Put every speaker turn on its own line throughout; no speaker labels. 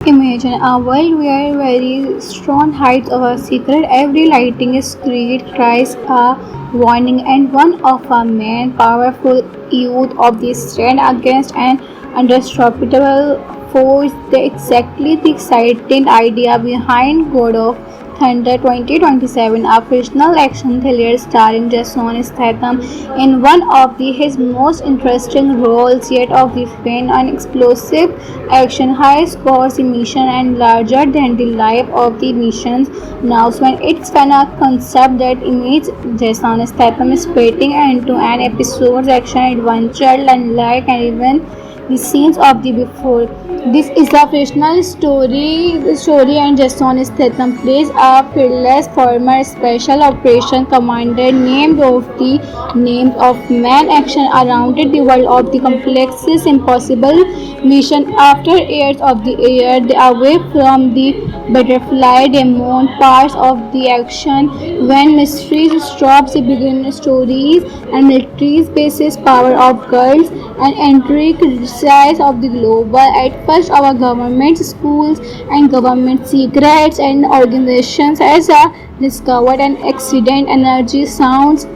Imagine a world where very strong hides a secret, every lighting is creed cries a warning, and one of a man powerful youth of the stand against an unstoppable force. The exactly the exciting idea behind God of Thunder 2027, a fictional action thriller starring Jason Statham in one of his most interesting roles yet of the fan and explosive action, high scores, mission, and larger than the life of the missions. Now, when it's kind of concept that image Jason Statham is spitting into an episode's action adventure unlike and even the scenes of the before. This is a fictional story and Jason Statham plays a fearless former special operation commander named of the names of man action around the world of the complexest impossible mission after years of the air they away from the butterfly demon parts of the action when mysteries stops the begin stories and military bases power of girls and entry criticize of the global. At first, our government, schools, and government secrets and organizations as a discovered an accident energy sounds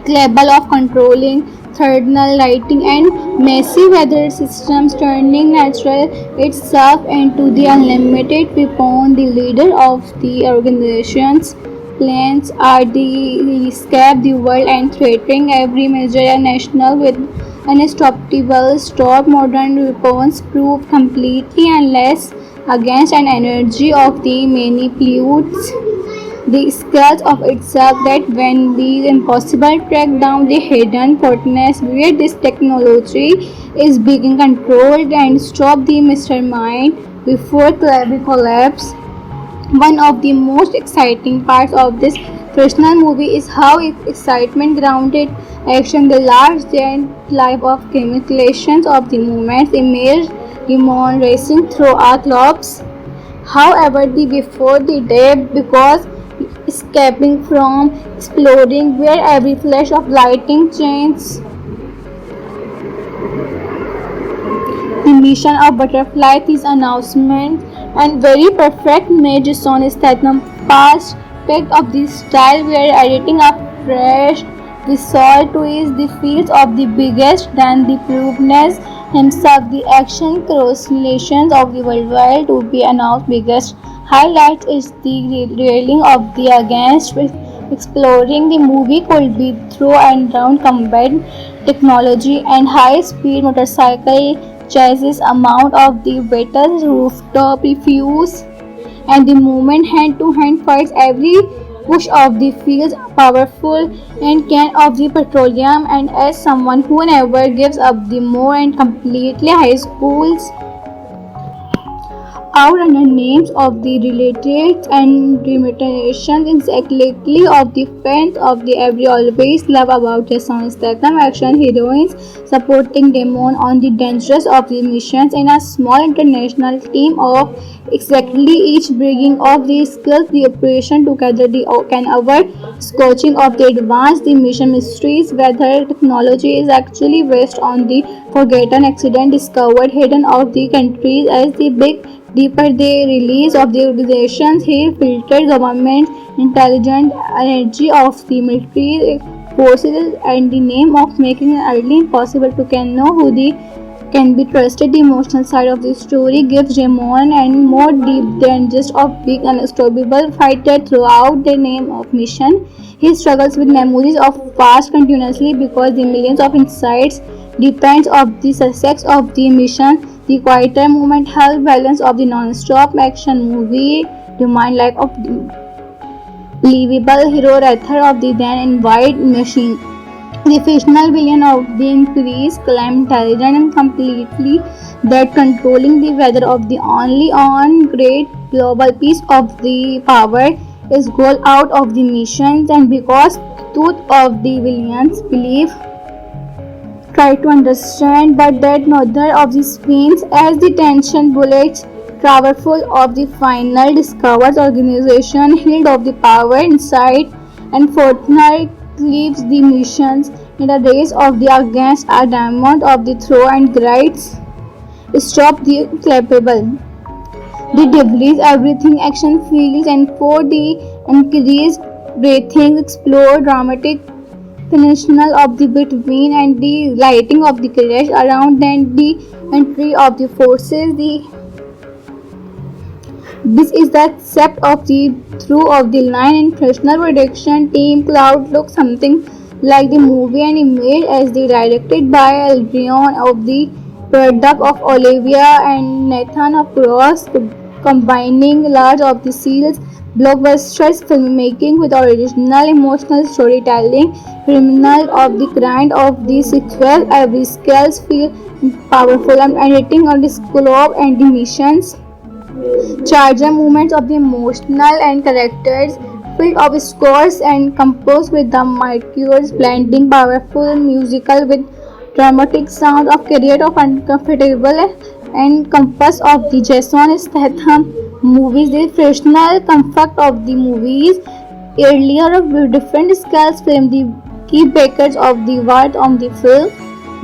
capable of controlling thermal lighting and massive weather systems, turning natural itself into the unlimited weapon. The leader of the organization's plans are the escape the world and threatening every major national with unstoppable stop modern weapons prove completely unless against an energy of the many pollutes the scratch of itself that when be impossible track down the hidden portness where this technology is being controlled and stop the mastermind before the collapse. One of the most exciting parts of this fictional movie is how excitement grounded action the large giant life of calculations of the movements image demon racing through our clocks. However, the before the day because escaping from exploding where every flash of lightning changes the mission of butterfly this announcement and very perfect made Jason Statham past aspect of this style we are editing up fresh the soul twist the feels of the biggest than the proveness himself the action correlations of the worldwide to be announced biggest highlight is the railing of the against exploring the movie could be through and round combined technology and high speed motorcycle chases amount of the battles rooftop reviews and the movement hand to hand fights every push of the feels powerful and can of the petroleum and as someone who never gives up the more and completely high schools out under names of the related and limitations exactly of the fans of the every always love about Jason Statham action heroines supporting Demon on the dangers of the missions in a small international team of exactly each bringing of the skills the operation together the can our scorching of the advanced the mission mysteries whether technology is actually based on the forgotten accident discovered hidden of the countries as the big deeper the release of the organizations he filtered government intelligence energy of the military forces and the name of making it early impossible to can know who the can be trusted. The emotional side of the story gives Jamon and more deep than just a big unstoppable fighter throughout the name of mission. He struggles with memories of past continuously because the millions of insights depends of the success of the mission. The quieter moment help balance of the non-stop action movie remind like of the believable hero rather of the then and wide machine. The fictional villain of the increased claim intelligent and completely that controlling the weather of the only on great global piece of the power is goal out of the missions and because truth of the villains believe try to understand but that neither of the spins as the tension bullets powerful of the final discovers organization healed of the power inside and Fortnite leaves the missions in the race of the against a diamond of the throw and grides stop the capable. The debris, everything action feels, and for the increased breathing, explore dramatic tensional of the between and the lighting of the crash around and the entry of the forces. This is the concept of the through of the line and professional production team. Cloud looks something like the movie and image as the directed by Aldrion of the product of Olivia and Nathan of Cross, combining large of the seals blockbusters filmmaking with original emotional storytelling, criminal of the grind of the sequel. Every scales feel powerful and editing on the scope and the missions charger movements of the emotional and characters filled of scores and composed with the marqueurs blending powerful musical with dramatic sound of career of uncomfortable and compass of the Jason Statham movies, the professional comfort of the movies earlier of different scales film the key breakers of the word on the film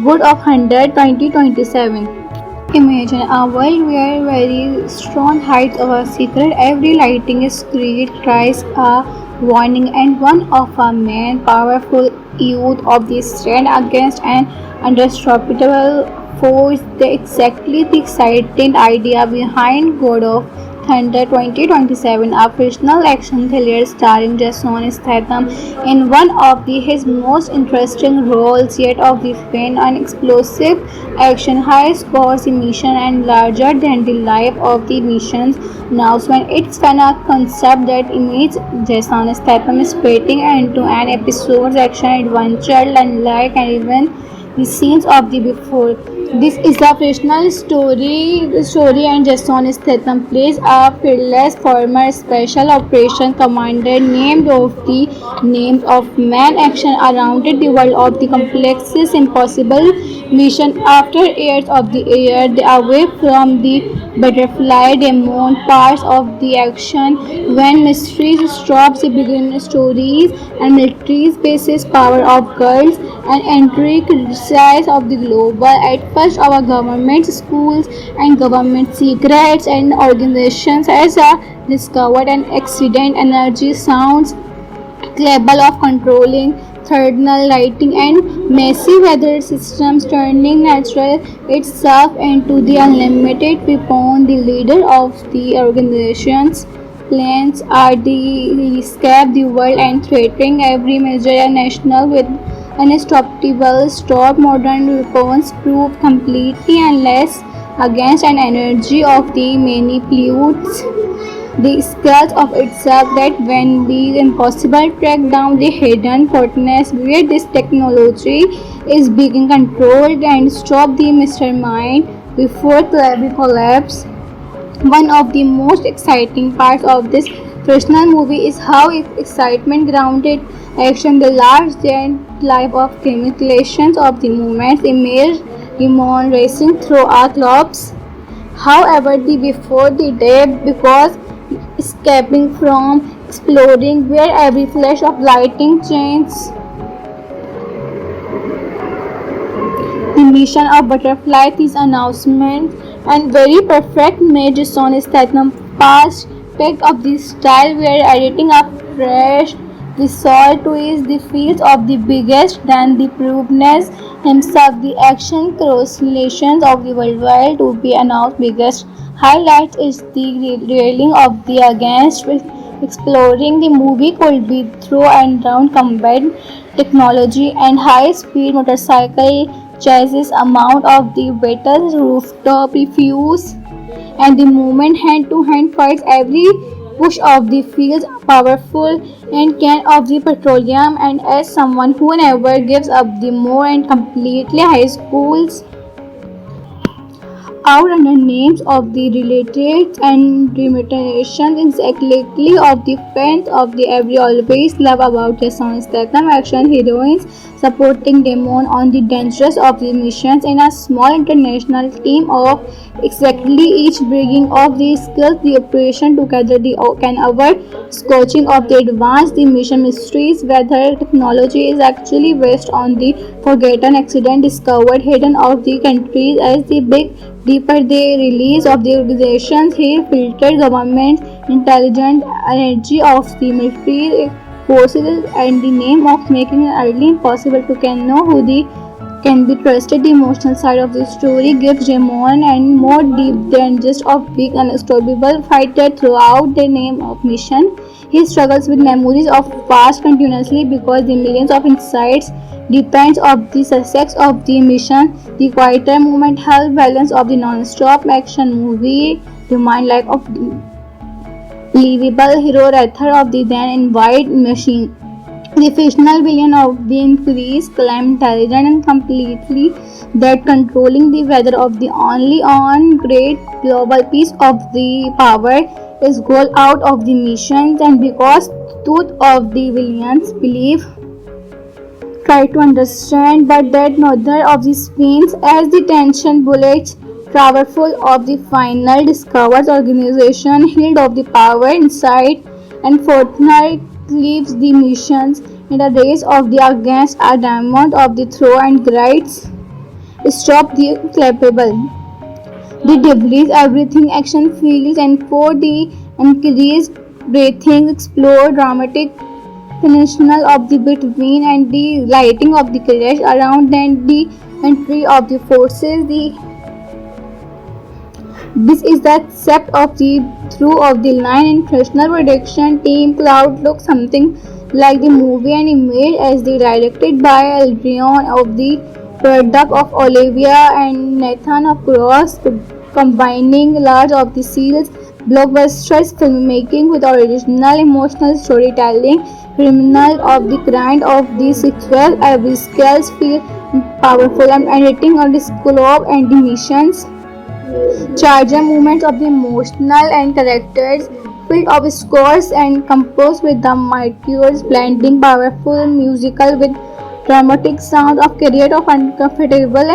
good of 100 2027. Imagine a world where very strong hides our secret. Every lighting is create cries a warning, and one of a man powerful youth of the stand against an unstoppable force. The exactly the exciting idea behind God of Thunder 2027, a fictional action thriller starring Jason Statham in one of his most interesting roles yet of the fun and explosive action, high scores, mission, and larger than the life of the missions. Now, when it's fan a concept that image Jason Statham is splitting into an episode's action adventure unlike and even the scenes of the before. This is a fictional story and Jason Statham plays a fearless former special operation commander named of the names of man action around the world of the complexest impossible mission after years of the air away from the butterfly demon parts of the action when mysteries stops the begin stories and military bases power of girls and entry criticize of the global at first our government schools and government secrets and organizations as a discovered an accident energy sounds capable of controlling thermal lighting and messy weather systems turning natural itself into the unlimited weapon. The leader of the organization's plans are the escape the world and threatening every major national with unstoppable stop modern weapons prove completely unless against an energy of the many pollutes the scales of itself that when the impossible track down the hidden fortress where this technology is being controlled and stop the mastermind before the collapse. One of the most exciting parts of this fictional movie is how its excitement grounded action the large giant life of calculations of the movements image demon racing through our clubs. However, the before the day because escaping from exploding where every flash of lightning changes the mission of butterfly this announcement and very perfect made Jason Statham past picked up the style where editing up fresh the soul twist the feels of the biggest than the proveness himself the action correlations of the worldwide to be announced biggest highlight is the railing of the against exploring the movie could be through and round combat technology and high speed motorcycle chases amount of the battle rooftop reviews and the movement hand to hand fights every push of the feels powerful and can of the petroleum and as someone who never gives up the more and completely high schools out under names of the related and remuneration exactly of the fans of the every always love about Jason Statham action heroines supporting Demon on the dangerous of the missions in a small international team of exactly each bringing of the skills the operation together the can our scorching of the advanced the mission mysteries whether technology is actually based on the forgotten accident discovered hidden of the countries as the big deeper the release of the organizations, he filtered government intelligence, energy of the military forces, and the name of making it early impossible to can know who the can be trusted. The emotional side of the story gives Jamon and more deep than just of big unstoppable fighter throughout the name of mission. He struggles with memories of past continuously because the millions of insights depends of the success of the mission. The quieter moment help balance of the non-stop action movie remind like of the believable hero rather of the then invite machine. The fictional villain of the increased climb intelligent and completely that controlling the weather of the only on great global piece of the power is goal out of the missions and because truth of the villains believe try to understand but that neither of the spins as the tension bullets powerful of the final discovers organization healed of the power inside and Fortnite leaves the missions in the race of the against a diamond of the throw and grides stop the clappable. The debris everything action feels and for the increased breathing explore dramatic phenomenal of the between and the lighting of the crash around and the entry of the forces the this is the concept of the through of the line in professional production team cloud looks something like the movie and image as the directed by Aldrion of the product of Olivia and Nathan of Cross combining large of the seals blockbusters filmmaking with original emotional storytelling criminal of the grind of the sequel every scales feel powerful and editing on the scope and the missions charger movements of the emotional and characters filled of scores and composed with the marqueurs blending powerful musical with dramatic sound of create of uncomfortable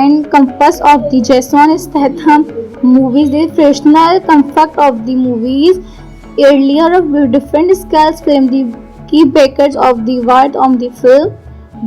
and compass of the Jason Statham movies the freshness comfort of the movies earlier of different scales film the key breakers of the word on the film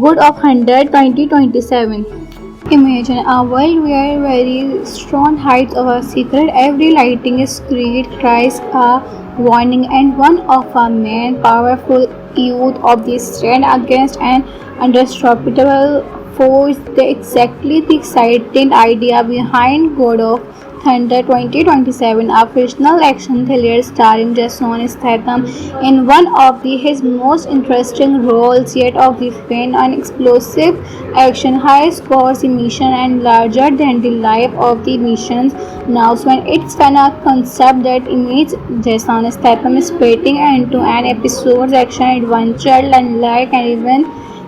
good of 100 2027. Imagine a world where very strong hides our secret, every lighting is created, cries a warning, and one of a man powerful youth of the stand against an unstoppable force. The exactly the exciting idea behind God of Thunder 2027, a fictional action thriller starring Jason Statham in one of his most interesting roles yet of the fun and explosive action, high scores, mission, and larger than the life of the missions. Now, when it's a concept that image Jason Statham splitting into an episode's action adventure unlike and even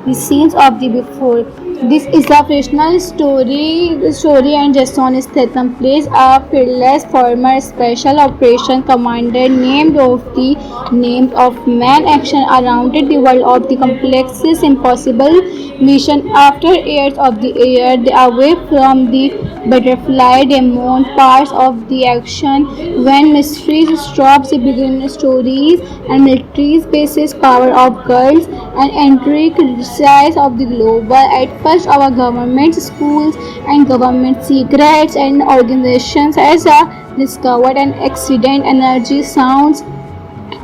the scenes of the before. This is a fictional story and Jason Statham plays a fearless former special operation commander named of the names of man action around the world of the complexest impossible mission after years of the air they away from the butterfly demon parts of the action when mysteries stops the begin stories and military bases power of girls and entry criticize of the global at first our government schools and government secrets and organizations as a discovered an accident energy sounds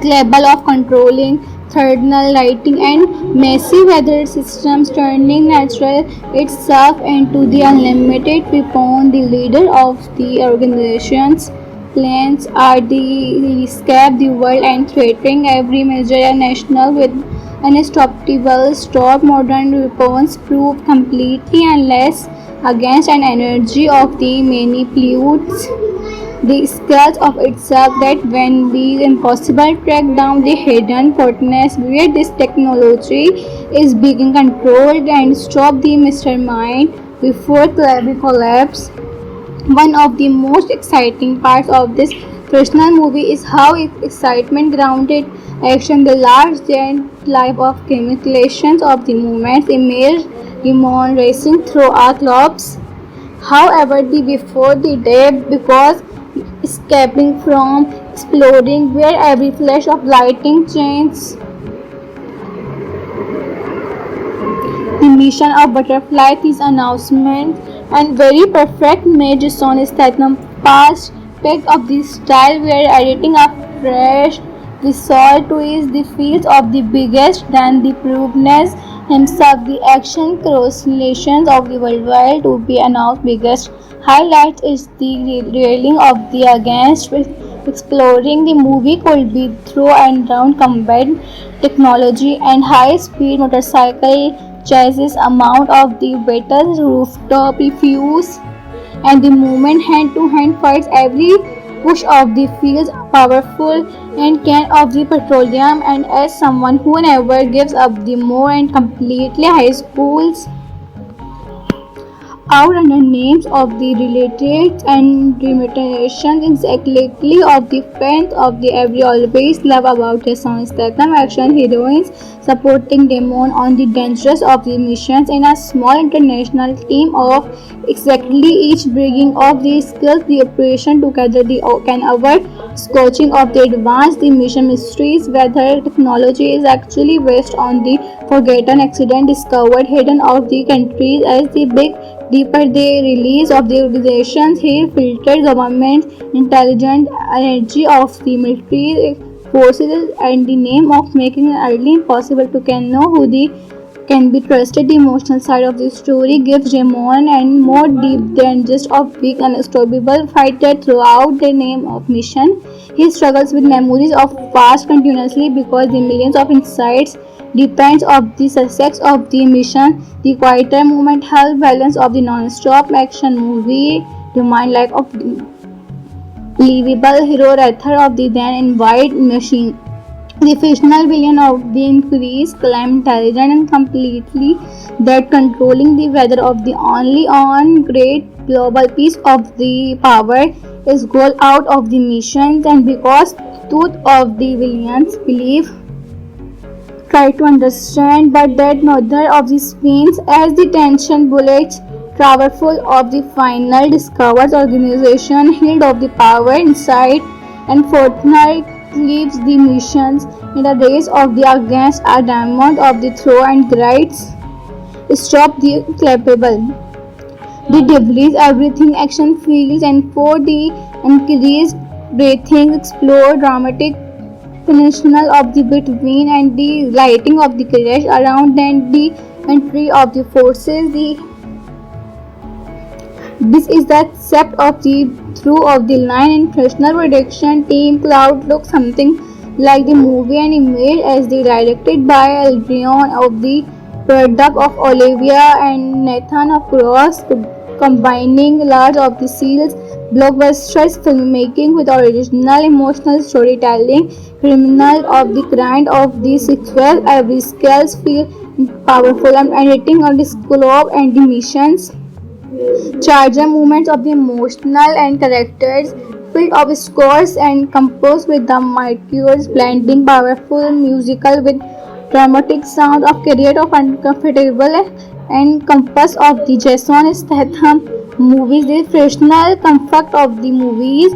capable of controlling thermal lighting and messy weather systems turning natural itself into the unlimited weapon. The leader of the organization's plans are the escape the world and threatening every major national with unstoppable stop modern weapons prove completely unless against an energy of the many pollutes the scales of itself that when be impossible track down the hidden potency where this technology is being controlled and stop the mastermind before the collapse. One of the most exciting parts of this fictional movie is how excitement grounded action the large giant life of calculations of the movements image Demon racing through our clubs. However, the before the day because escaping from exploding where every flash of lightning changes the mission of Butterfly. These announcements and very perfect made Jason Statham past peak of the style where editing a fresh visual twist the feels of the biggest than the proveness himself the action cross-relations of the worldwide to be announced biggest highlight is the railing of the against exploring the movie could be through and round combined technology and high-speed motorcycle chases amount of the better rooftop reviews and the movement hand-to-hand fights every push of the feels powerful and can of the petroleum and as someone who never gives up the more and completely high schools out under names of the related and limitations exactly of the friends of the every always love about the Jason Statham action heroines supporting Damon on the dangers of the missions in a small international team of exactly each bringing of the skills the operation together the can avoid scorching of the advanced the mission mysteries whether technology is actually based on the forgotten accident discovered hidden of the countries as the big deeper the release of the organizations he filtered government intelligence energy of the military forces and the name of making it early impossible to can know who the can be trusted. The emotional side of the story gives Jamon and more deep than just a weak unstoppable fighter throughout the name of mission. He struggles with memories of past continuously because the millions of insights depends of the success of the mission. The quieter moment help balance of the non-stop action movie remind like of believable hero rather of the then invite machine. The fictional villain of the increased claim intelligent and completely that controlling the weather of the only on great global piece of the power is goal out of the missions and because truth of the villains believe try to understand but that neither of the spins as the tension bullets powerful of the final discovers organization healed of the power inside and Fortnite leaves the missions in the race of the against a diamond of the throw and grides stop the clappable. The debris everything action feels and for the increased breathing explore dramatic phenomenal of the between and the lighting of the crash around and the entry of the forces the this is the concept of the through of the line and professional production team cloud looks something like the movie and image as the directed by Adrian of the product of Olivia and Nathan of Cross combining large of the seals blockbusters filmmaking with original emotional storytelling criminal of the grind of the sequel every scales feel powerful and editing on the scope and the missions charger movements of the emotional and characters filled of scores and composed with the marqueurs blending powerful musical with dramatic sound of career of uncomfortable and compass of the Jason Statham movies the freshness comfort of the movies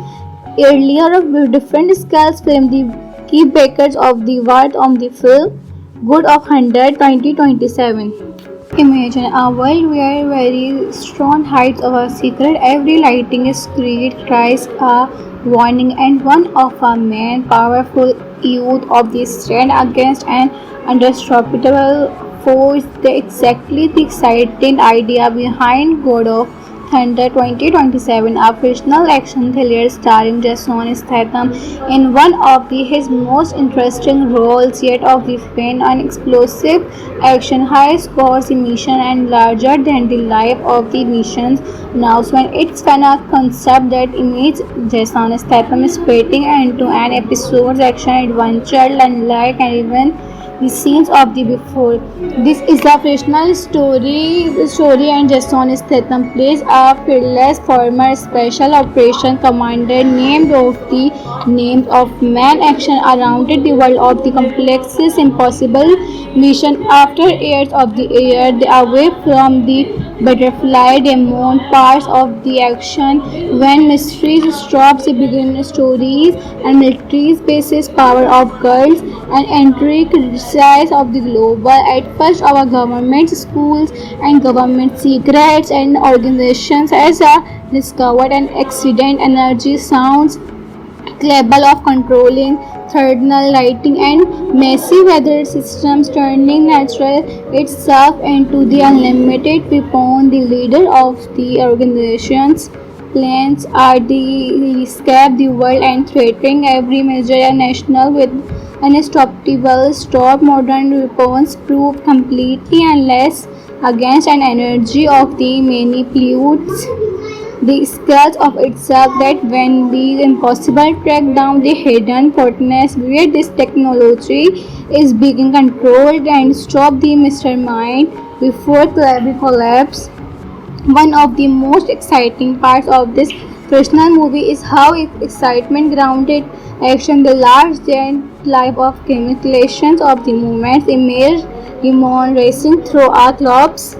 earlier of different scales film the key breakers of the word on the film good of 100 2027. Imagine a world where very strong hides of a secret, every lighting is screed, cries a warning, and one of a man powerful youth of the stand against an unstoppable force. The exactly the exciting idea behind God of Thunder 2027, a fictional action thriller starring Jason Statham in one of his most interesting roles yet of the fun and explosive action, high scores, mission, and larger than the life of the missions announcement. It's kind of concept that image Jason Statham is splitting into an episode's action adventure unlike and even the scenes of the before. This is a fictional story and Jason Statham plays a fearless former special operation commander named of the names of man action around the world of the complexest impossible mission after years of the air away from the butterfly, demon parts of the action. When mysteries stops, the begin stories and military bases power of girls and entry criticize of the global. At first, our government, schools, and government secrets and organizations as a discovered an accident energy sounds capable of controlling thermal lighting and massive weather systems, turning natural itself into the unlimited weapon. The leader of the organization's plans are the escape the world and threatening every major national with unstoppable stop modern weapons prove completely unless against an energy of the many pollutes the scales of itself that when be impossible track down the hidden fortress where this technology is being controlled and stop the mastermind before the collapse. One of the most exciting parts of this fictional movie is how its excitement grounded action the large giant life of calculations of the movements emerged demon racing through our clubs.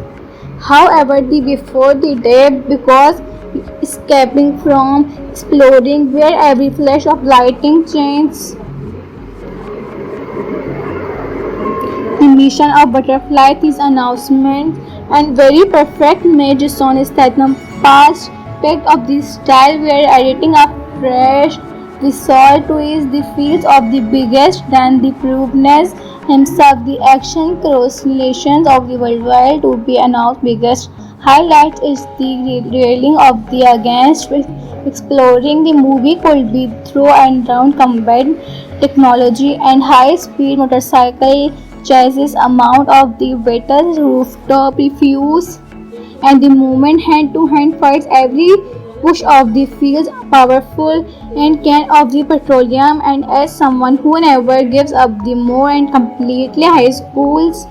However, the before the day because escaping from exploding where every flash of lightning changes the mission of butterfly this announcement and very perfect made Jason Statham past pick of the style where editing a fresh resort to is the fields of the biggest than the proveness himself the action correlations of the worldwide to be announced biggest highlight is the railing of the against exploring the movie could be through and round combined technology and high speed motorcycle chases amount of the better rooftop reviews and the movement hand-to-hand fights every push of the feels powerful and can of the petroleum and as someone who never gives up the more and completely high schools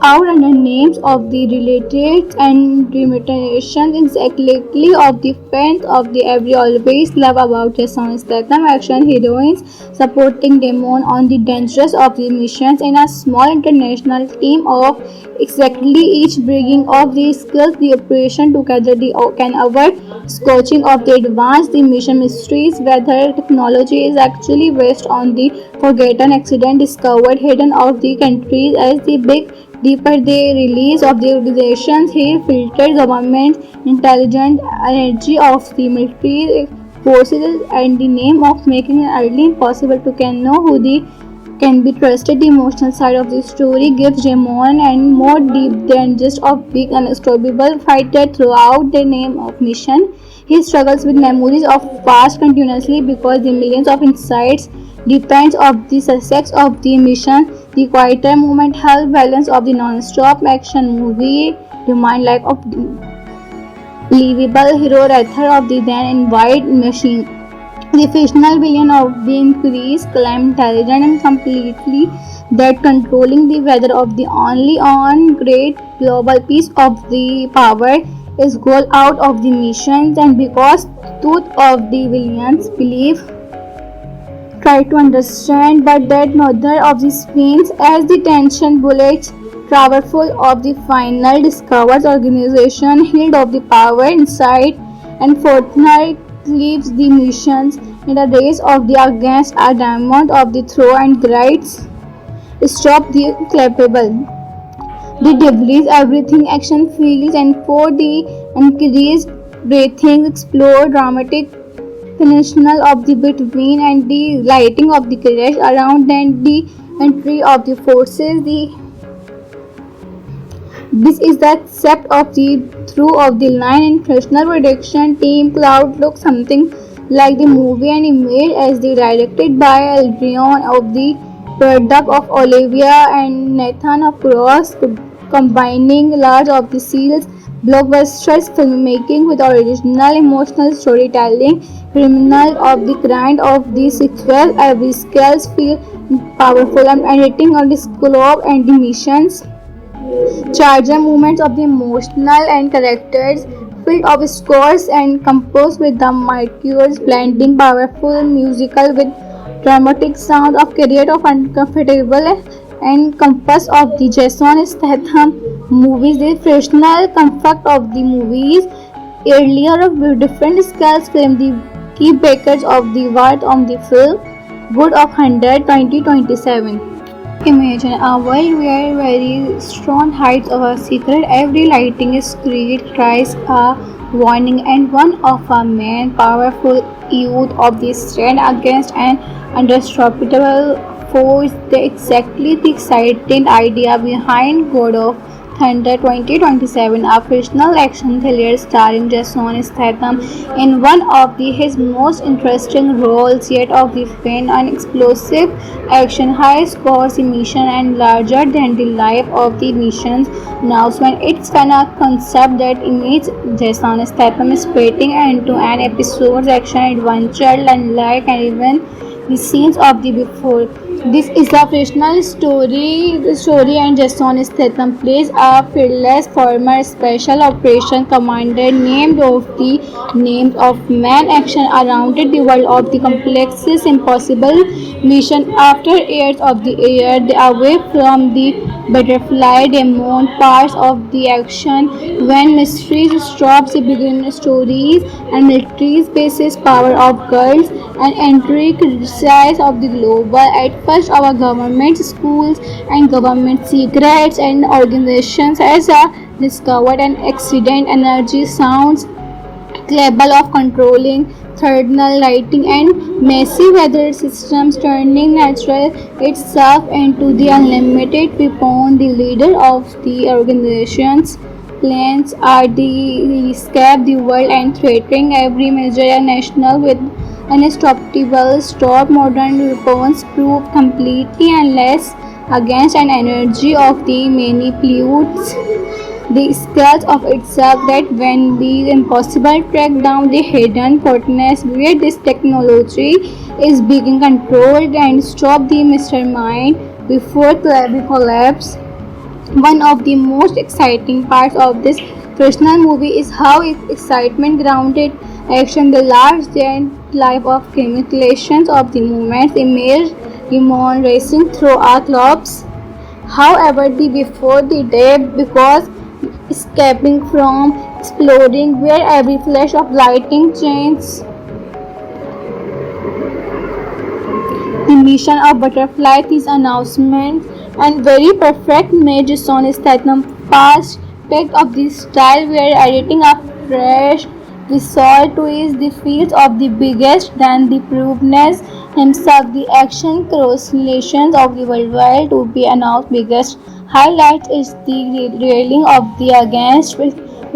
out under names of the related and limitations exactly of the fans of the every always love about Jason Statham action heroines supporting Demon on the dangerous of the missions in a small international team of exactly each bringing of the skills the operation together the can avoid scorching of the advanced the mission mysteries whether technology is actually based on the forgotten accident discovered hidden of the countries as the big deeper the release of the organizations, he filtered government intelligence energy of the military forces and the name of making it early impossible to can know who the can be trusted. The emotional side of the story gives Jamon and more deep than just a big unstoppable fighter throughout the name of mission. He struggles with memories of past continuously because the millions of insights depends of the success of the mission. The quieter moment help balance of the non-stop action movie remind like of believable hero rather of the then in wide machine. The fictional villain of the increased climb intelligent and completely that controlling the weather of the only on great global piece of the power is goal out of the missions and because truth of the villains believe try to understand but that neither of the spins as the tension bullets powerful of the final discovers organization healed of the power inside and Fortnite leaves the missions in a race of the against a diamond of the throw and grides stop the clappable the debris everything action feels and for the increased breathing explore dramatic phenomenal of the between and the lighting of the crash around and the entry of the forces the this is the concept of the through of the line and professional production team cloud looks something like the movie and image as the directed by Aldrion of the product of Olivia and Nathan of Cross combining large of the seals blockbusters filmmaking with original emotional storytelling criminal of the grind of the sequel every scales feel powerful and editing on the scope and the missions charger movements of the emotional and characters filled of scores and composed with the marqueurs blending powerful musical with dramatic sound of create of uncomfortable and compass of the Jason Statham movies. The frictional conflict of the movies earlier of different scales claim the key breakers of the world on the film Good of 100 2027. Imagine a world where very strong hides our secret. Every lighting is created cries a warning, and one of a man powerful youth of the stand against an unstoppable force. The exactly the exciting idea behind God of Thunder 2027, a fictional action thriller starring Jason Statham in one of his most interesting roles yet of the fan, an explosive action, high scores mission and larger than the life of the missions announcement. It's kind of concept that image Jason Statham splitting into an episode's action adventure unlike and even the scenes of the before. This is a fictional story. The story and Jason Statham plays a fearless former special operation commander named of the names of man action around the world of the complexest impossible mission. After years of the air, they away from the butterfly demon parts of the action when mysteries stops the begin stories and military bases power of girls and entry criticize of the global. At first our government schools and government secrets and organizations as a discovered an accident energy sounds capable of controlling thermal lighting and messy weather systems, turning natural itself into the unlimited weapon. The leader of the organization's plans are the escape the world and threatening every major national with unstoppable stop modern weapons prove completely unless against an energy of the many pollutes the scales of itself that when be impossible track down the hidden potency where this technology is being controlled and stop the mastermind before the collapse. One of the most exciting parts of this fictional movie is how excitement grounded action, the large giant life of calculations of the movements, image demon racing through our clubs. However, the before the day because escaping from exploding where every flash of lightning changes the mission of butterfly these announcements and very perfect made Jason Statham fast picked up the style where editing a fresh visual twist the feels of the biggest than the proveness himself the action correlations of the worldwide to be announced biggest highlight is the railing of the against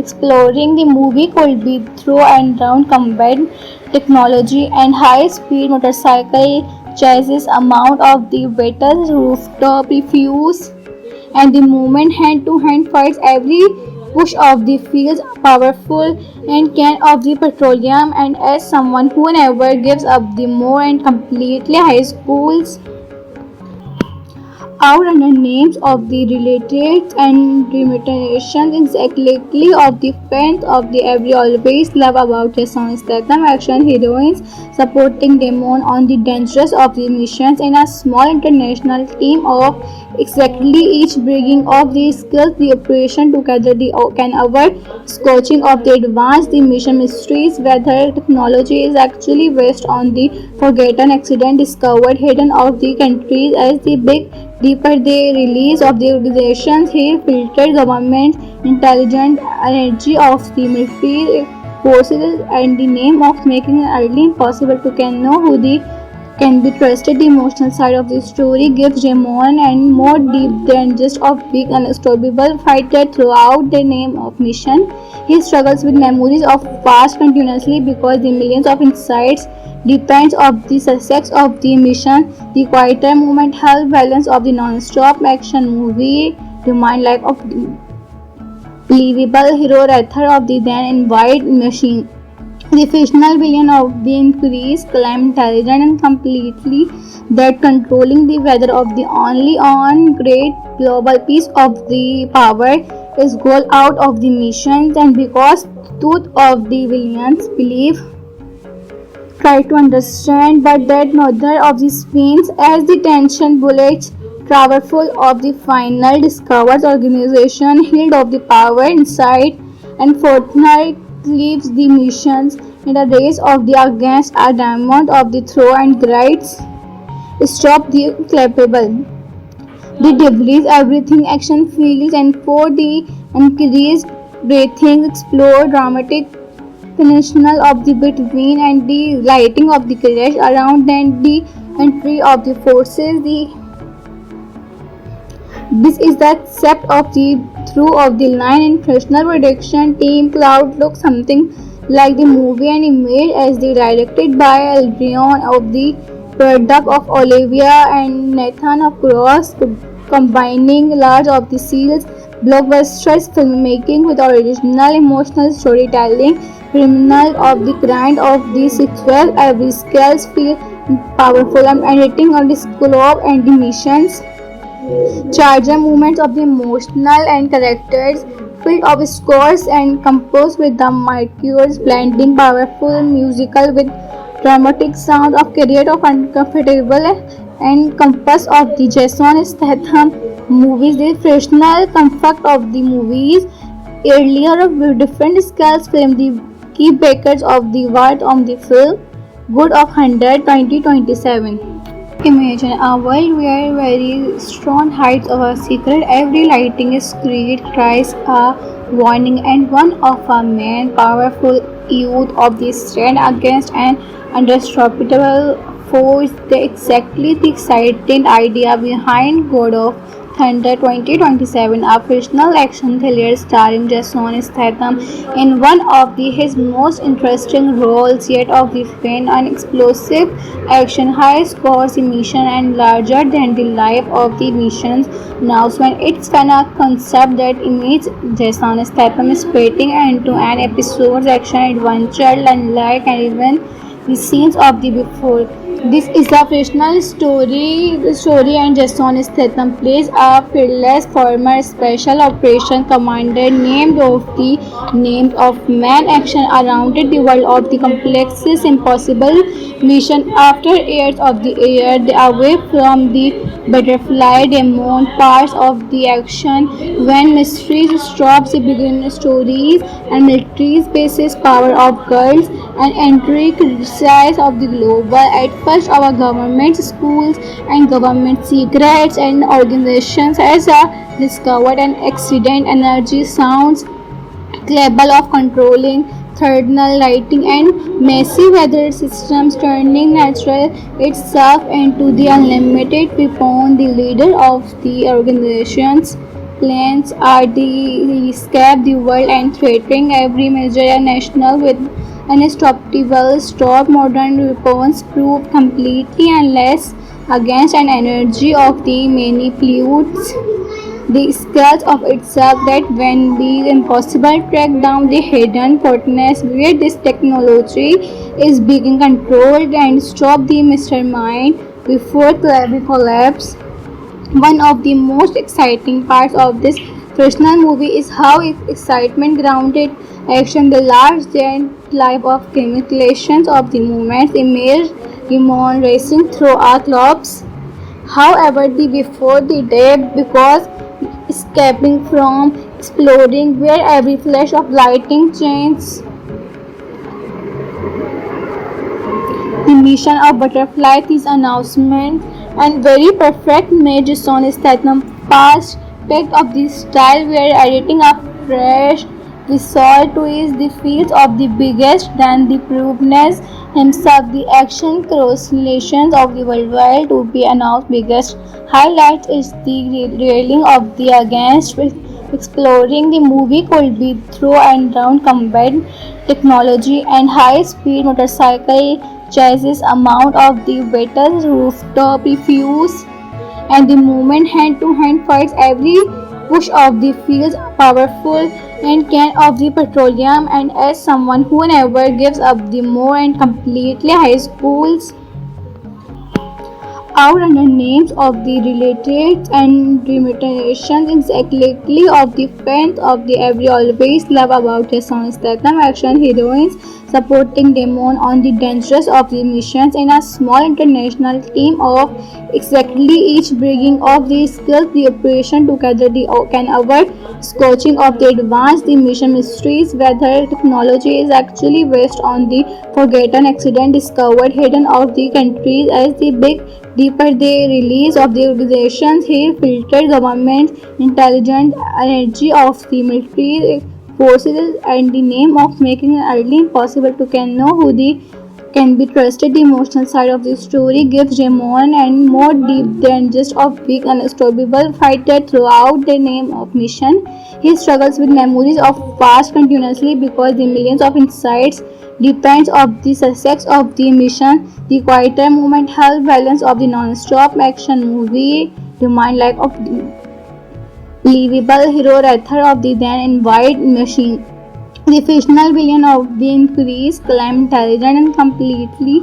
exploring the movie could be through and down combined technology and high speed motorcycle chases amount of the better rooftop reviews and the movement hand to hand fights every push of the feels powerful and can of the petroleum and as someone who never gives up the more and completely high schools out under names of the related and limitations exactly of the fans of the every always love about Jason Statham action heroines supporting demon on the dangers of the missions in a small international team of exactly each bringing of the skills the operation together the can avoid scorching of the advanced the mission mysteries whether technology is actually based on the forgotten accident discovered hidden of the countries as the big deeper the release of the organizations, he filtered government intelligence energy of the military forces and the name of making it early impossible to can know who the can be trusted. The emotional side of the story gives Jamon and more deep than just a big unstoppable fighter throughout the name of mission. He struggles with memories of past continuously because the millions of insights depends of the success of the mission. The quieter moment help balance of the non-stop action movie remind like of the believable hero rather of the then in wide machine. The fictional villain of the increased claim intelligent and completely that controlling the weather of the only on great global piece of the power is goal out of the missions and because truth of the villains believe try to understand but that neither of the spins as the tension bullets powerful of the final discovers organization healed of the power inside and fortnight leaves the missions in the race of the against a diamond of the throw and grides stop the capable. The debris, everything, action, feelings, and for the increased breathing, explore dramatic peninsula of the between and the lighting of the crash around and the entry of the forces. This is the concept of the through of the line in professional production team. Cloud looks something like the movie and image as the directed by Albion of the product of Olivia and Nathan of Cross, combining large of the seals blockbusters filmmaking with original emotional storytelling, criminal of the grind of the sequel, every scales feel powerful and editing on the scope and the missions. Charger movements of the emotional and characters filled of scores and composed with the marqueurs blending powerful musical with dramatic sound of career of uncomfortable and compass of the Jason Statham movies, the professional comfort of the movies, earlier of different scales film the key breakers of the word on the film, good of 100 2027. Imagine a world where very strong hides of a secret, every lighting is creed cries a warning, and one of a man powerful youth of the stand against an unstoppable force. The exactly the exciting idea behind God of Thunder 2027, a fictional action thriller starring Jason Statham in one of his most interesting roles yet of the fun and explosive action, high scores, mission, and larger than the life of the missions. Now, when it's a concept that image Jason Statham is splitting into an episode's action adventure, unlike and even the scenes of the before. This is a fictional story and Jason Statham plays a fearless former special operation commander named of the names of man action around the world of the complexest impossible mission after years of the air away from the butterfly demon parts of the action when mysteries stops the begin stories and military bases power of girls and entry criticize of the global at first our government schools and government secrets and organizations as a discovered an accident energy sounds capable of controlling thermal lighting and massive weather systems turning natural itself into the unlimited weapon. The leader of the organization's plans are to escape the world and threatening every major national with unstoppable stop modern weapons prove completely unless against an energy of the many pollutes the scales of itself that when be impossible track down the hidden fortress where this technology is being controlled and stop the mastermind before the collapse. One of the most exciting parts of this fictional movie is how its excitement grounded action the large giant life of calculations of the movements emerged demon racing through our clubs. However, the before the day because escaping from exploding where every flash of lightning changes the mission of butterfly this announcement and very perfect made Jason Statham fast packed of this style where editing a fresh resort to is the fields of the biggest than the proveness himself the action cross-relations of the worldwide to be announced biggest highlight is the railing of the against exploring the movie could be through and round combat technology and high speed motorcycle chases amount of the battle rooftop refuse and the movement hand to hand fights every push of the feels powerful and can of the petroleum and as someone who never gives up the more and completely high schools out under names of the related and limitations exactly of the fans of the every always love about Jason Statham action heroines supporting Damon on the dangerous of the missions in a small international team of exactly each bringing of the skills the operation together the can avoid scorching of the advanced the mission mysteries whether technology is actually based on the forgotten accident discovered hidden of the countries as the big deeper the release of the organizations here filtered government intelligence energy of the military forces and the name of making it early impossible to can know who the can be trusted. The emotional side of the story gives Jamon and more deep than just a big unstoppable fighter throughout the name of mission. He struggles with memories of past continuously because the millions of insights depends of the success of the mission. The quieter moment help balance of the non-stop action movie remind like of the believable hero rather of the then invite machine. The fictional villain of the increased climb intelligent and completely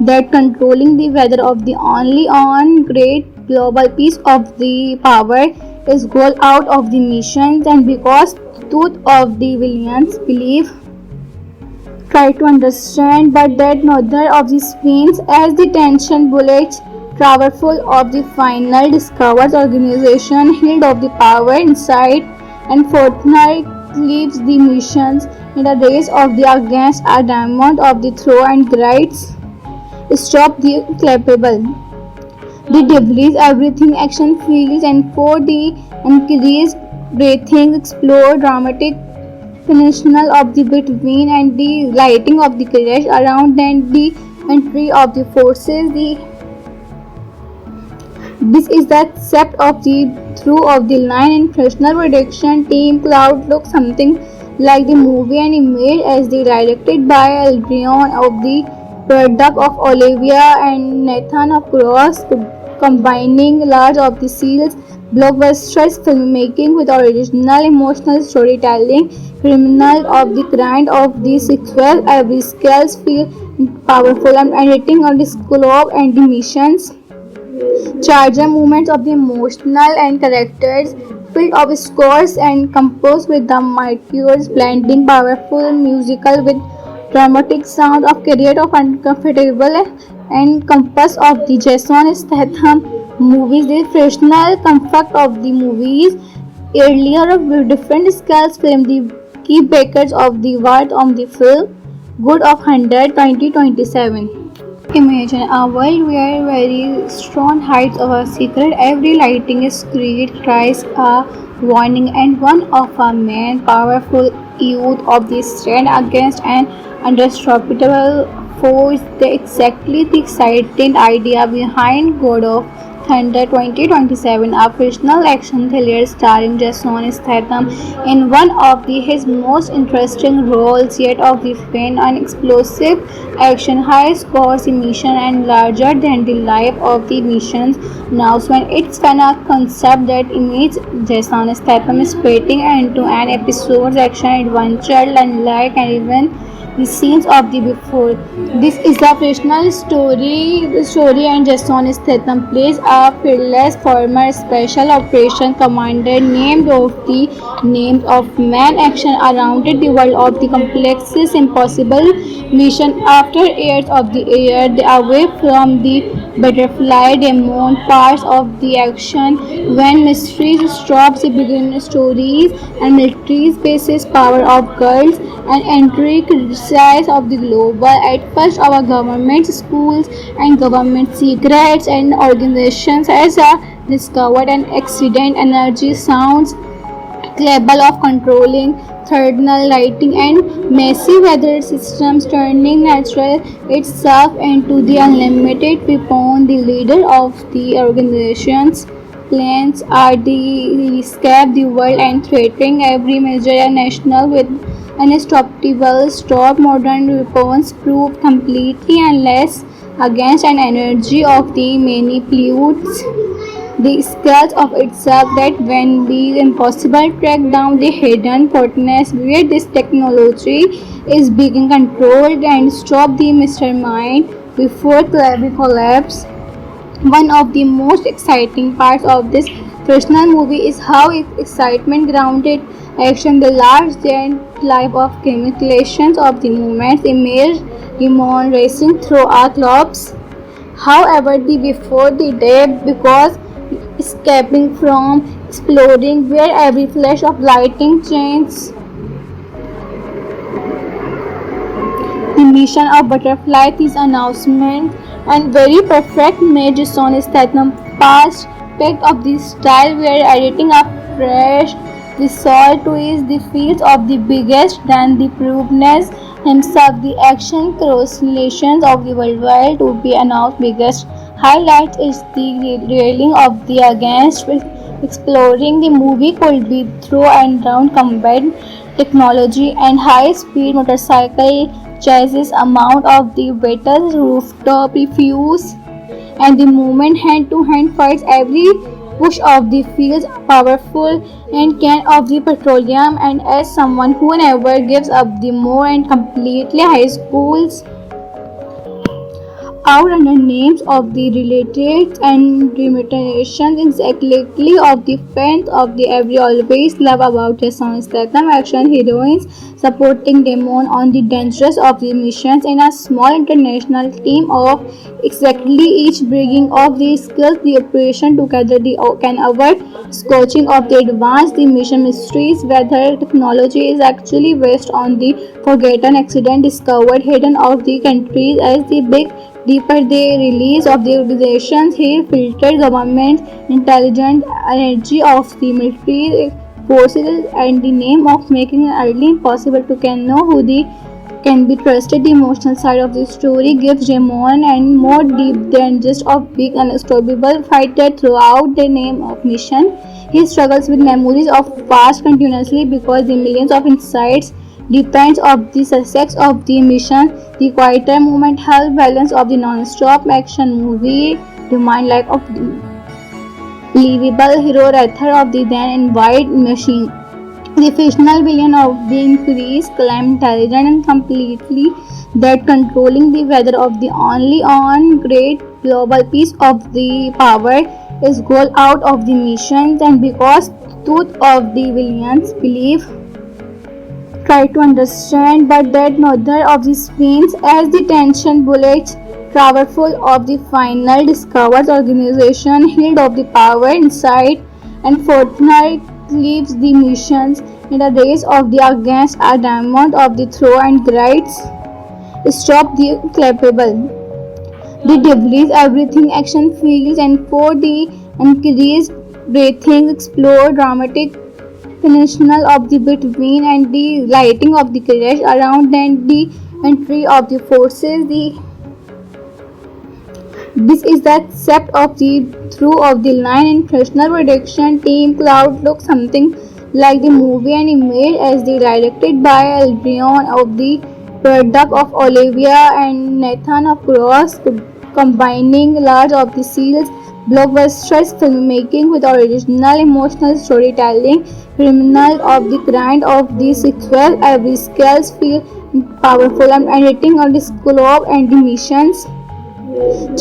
that controlling the weather of the only on great global piece of the power is goal out of the missions and because truth of the villains believe try to understand but that neither of the spins as the tension bullets powerful of the final discovers organization healed of the power inside and Fortnite leaves the missions in the race of the against a diamond of the throw and grides stop the clappable. The debris everything action feels and for the increased breathing explore dramatic phenomenal of the between and the lighting of the crash around and the entry of the forces the this is the concept of the through of the line and professional production team cloud looks something like the movie and image as the directed by Aldrion of the product of Olivia and Nathan of Cross combining large of the seals blockbusters filmmaking with original emotional storytelling criminal of the grind of the sequel every skills feel powerful and editing on the scope and the missions charger movements of the emotional and characters filled of scores and composed with the marqueurs blending powerful musical with dramatic sound of career of uncomfortable and compass of the Jason Statham movies the freshness comfort of the movies earlier of different scales film the key breakers of the word on the film good of 100 2027. Imagine a world where very strong hides our secret. Every lighting is created cries a warning, and one of a man powerful youth of the stand against an unstoppable force. The exactly the exciting idea behind God of Thunder 2027, a fictional action thriller starring Jason Statham in one of his most interesting roles yet of the fun and explosive action, high scores mission and larger than the life of the missions announcement. It's kind of concept that image Jason Statham splitting into an episode's action adventure unlike and even the scenes of the before. This is a fictional story and Jason Statham plays a fearless former special operation commander named of the names of man action around the world of the complexest impossible mission after years of the air they away from the butterfly demon parts of the action when mysteries stops the begin stories and military bases power of girls and entry criticize of the global at first our government schools and government secrets and organizations as a discovered an accident energy sounds capable of controlling thermal lighting and messy weather systems turning natural itself into the unlimited weapon the leader of the organization's plans are the escape the world and threatening every major national with unstoppable stop modern weapons prove completely unless against an energy of the many pollutes the scales of itself that when be impossible track down the hidden potency where this technology is being controlled and stop the mastermind before we collapse One of the most exciting parts of this fictional movie is how its excitement grounded action, the large giant life of calculations of the movements, image Ramon racing through our clubs. However, the before the day, because escaping from exploding, where every flash of lightning changes the mission of Butterfly, this announcement and very perfect made Jason Statham past aspect of this style where editing a fresh resolve to is the fields of the biggest than the proveness himself the action correlations of the worldwide to be announced biggest highlight is the railing of the against exploring the movie could be through and down combined technology and high-speed motorcycle chases amount of the battles rooftop reviews and the movement hand-to-hand fights every push of the feels powerful and can of the petroleum and as someone who never gives up the more and completely high schools out under names of the related and limitations exactly of the fans of the every always love about Jason Statham action heroines supporting Damon on the dangers of the missions in a small international team of exactly each bringing of the skills the operation together the can avoid scorching of the advanced the mission mysteries whether technology is actually based on the forgotten accident discovered hidden of the countries as the big deeper the release of the organizations, he filtered government intelligence energy of the military forces and the name of making it early impossible to can know who the can be trusted. The emotional side of the story gives Jamon and more deep than just a big unstoppable fighter throughout the name of mission. He struggles with memories of past continuously because the millions of insights depends of the success of the mission. The quieter moment help balance of the non-stop action movie remind like of the believable hero rather of the then and wide machine. The fictional villain of the increased claim intelligent and completely that controlling the weather of the only on great global piece of the power is goal out of the missions and because truth of the villains believe try to understand, but that neither of these spins as the tension bullets powerful of the final discovers organization healed of the power inside and Fortnite leaves the missions in the race of the against a diamond of the throw and grides stop the clappable. The debris everything action feels and for the increased breathing explore dramatic phenomenal of the between and the lighting of the crash around and the entry of the forces the this is the concept of the through of the line and professional production team cloud looks something like the movie and image as the directed by Aldrion of the product of Olivia and Nathan of Cross combining large of the seals blockbusters filmmaking with original emotional storytelling criminal of the grind of the sequel every scales feel powerful and editing on the scope and the missions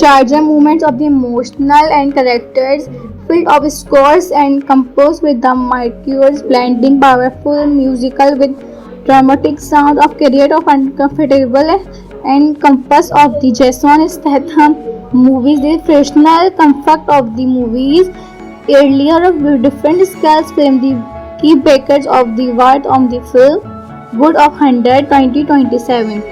charger movements of the emotional and characters filled of scores and composed with the mercures blending powerful musical with dramatic sound of career of uncomfortable and compass of the Jason Statham movies the professional comfort of the movies earlier of different scales film the key breakers of the word on the film good of 100 2027.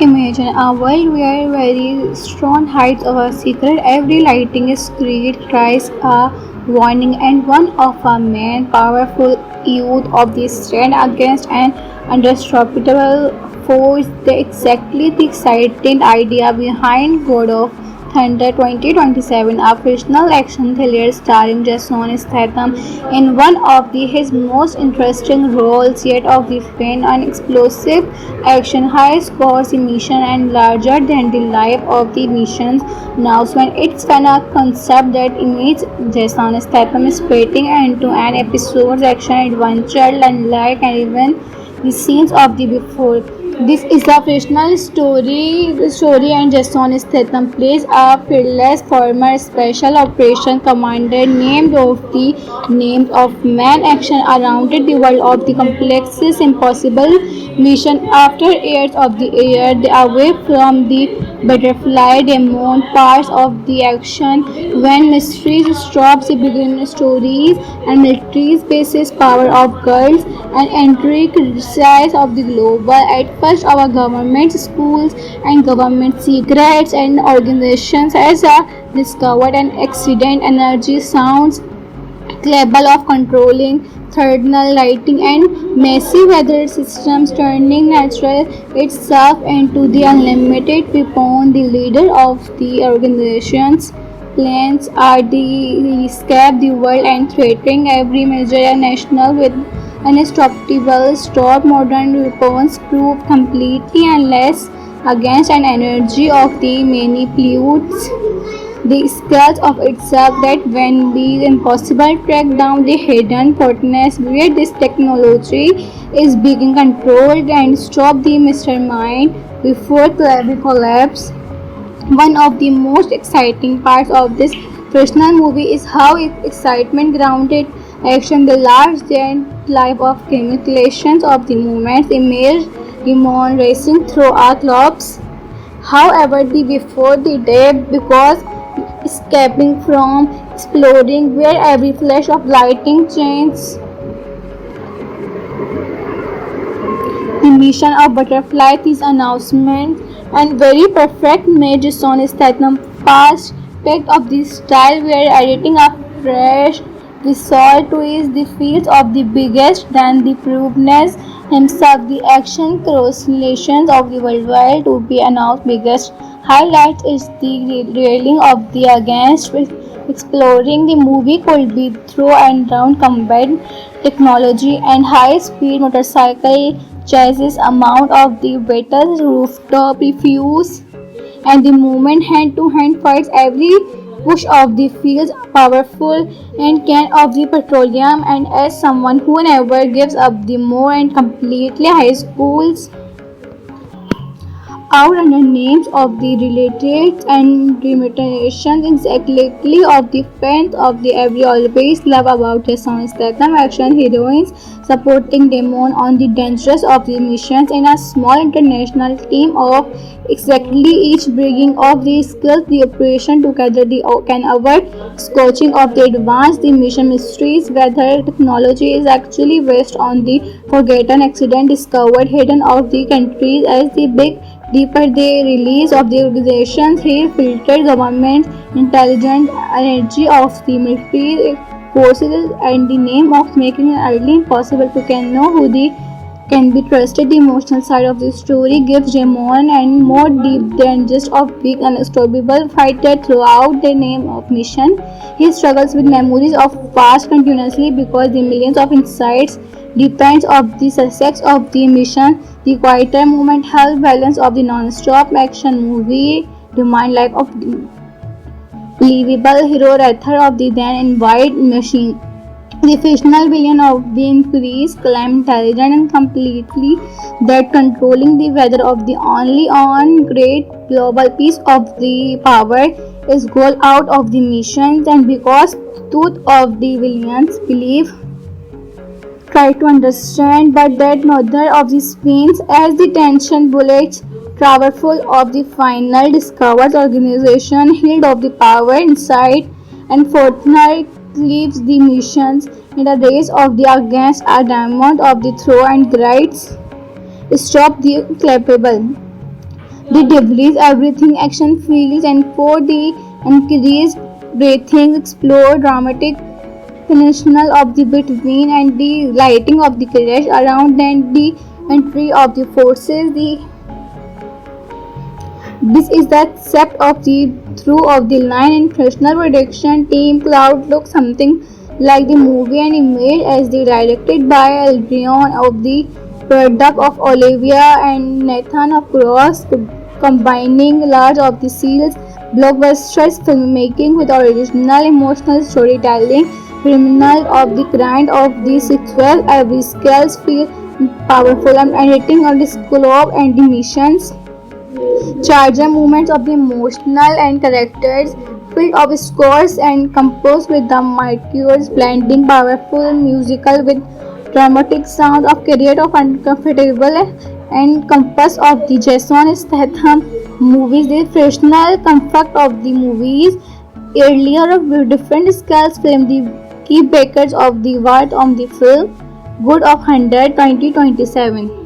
Imagine a world where very strong hides of a secret, every lighting is creed cries a warning, and one of a man powerful youth of the stand against an unstoppable force. The exactly the exciting idea behind God of Thunder 2027, a fictional action thriller starring Jason Statham in one of his most interesting roles yet of the fun and explosive action, high scores, mission, and larger than the life of the missions. Now, when it's a concept that image Jason Statham is splitting into an episode's action adventure, unlike and even the scenes of the before. This is a fictional story. The story and Jason Statham plays a fearless former special operation commander named of the names of man action around the world of the complexest impossible mission. After years of the air, they away from the butterfly demon parts of the action when mysteries stops the beginning stories and military bases power of girls and entry criticize of the global. At first, our government, schools, and government secrets and organizations as a discovered an accident energy sounds capable of controlling thermal lighting and massive weather systems, turning natural itself into the unlimited weapon. The leader of the organization's plans are the escape the world and threatening every major national with unstoppable stop modern weapons prove completely unless against an energy of the many pollutes the scales of itself that when be impossible track down the hidden portness where this technology is being controlled and stop the mastermind before we collapse. One of the most exciting parts of this fictional movie is how excitement grounded action the large giant life of calculations of the movements image demon racing through our clubs. However, the before the day because escaping from exploding where every flash of lightning changes the mission of butterfly this announcement and very perfect made Jason Statham fast packed of this style where editing up fresh resort twist the fields of the biggest than the proveness himself the action correlations of the worldwide to be announced biggest highlight is the railing of the against exploring the movie could be through and round combined technology and high speed motorcycle chases amount of the battle rooftop reviews and the movement hand to hand fights every push of the feels powerful and can of the petroleum and as someone who never gives up the more and completely high schools out under names of the related and limitations exactly of the fans of the every always love about the song Statham action heroines supporting Demon on the dangers of the missions in a small international team of exactly each bringing of the skills the operation together the can avoid scorching of the advanced the mission mysteries whether technology is actually based on the forgotten accident discovered hidden of the countries as the big deeper the release of the organizations, he filtered government intelligence energy of the military forces and the name of making it early impossible to can know who the can be trusted. The emotional side of the story gives Jamon and more deep than just a big unstoppable fighter throughout the name of mission. He struggles with memories of past continuously because the millions of insights depends of the success of the mission. The quieter movement help balance of the non-stop action movie demand like of believable hero rather of the then in wide machine. The fictional villain of the increased climb intelligent and completely that controlling the weather of the only on great global piece of the power is goal out of the missions and because truth of the villains believe try to understand but that neither of the spins as the tension bullets powerful of the final discovers organization healed of the power inside and Fortnite leaves the missions in the race of the against a diamond of the throw and grides stop the clappable the debris everything action feels and for the increased breathing explore dramatic phenomenal of the between and the lighting of the crash around and the entry of the forces the this is the set of the through of the line and professional production team cloud looks something like the movie and image as the directed by Aldrion of the product of Olivia and Nathan of Cross combining large of the seals blockbusters filmmaking with original emotional storytelling criminal of the grind of the sequel every scales feel powerful and editing of the scope and the missions. Charger movements of the emotional and characters, filled of scores and composed with the marqueurs, blending powerful musical with dramatic sound of career of uncomfortable and compass of the Jason Statham movies, the professional comfort of the movies, earlier of different scales film the key breakers of the word on the film, good of 100 2027.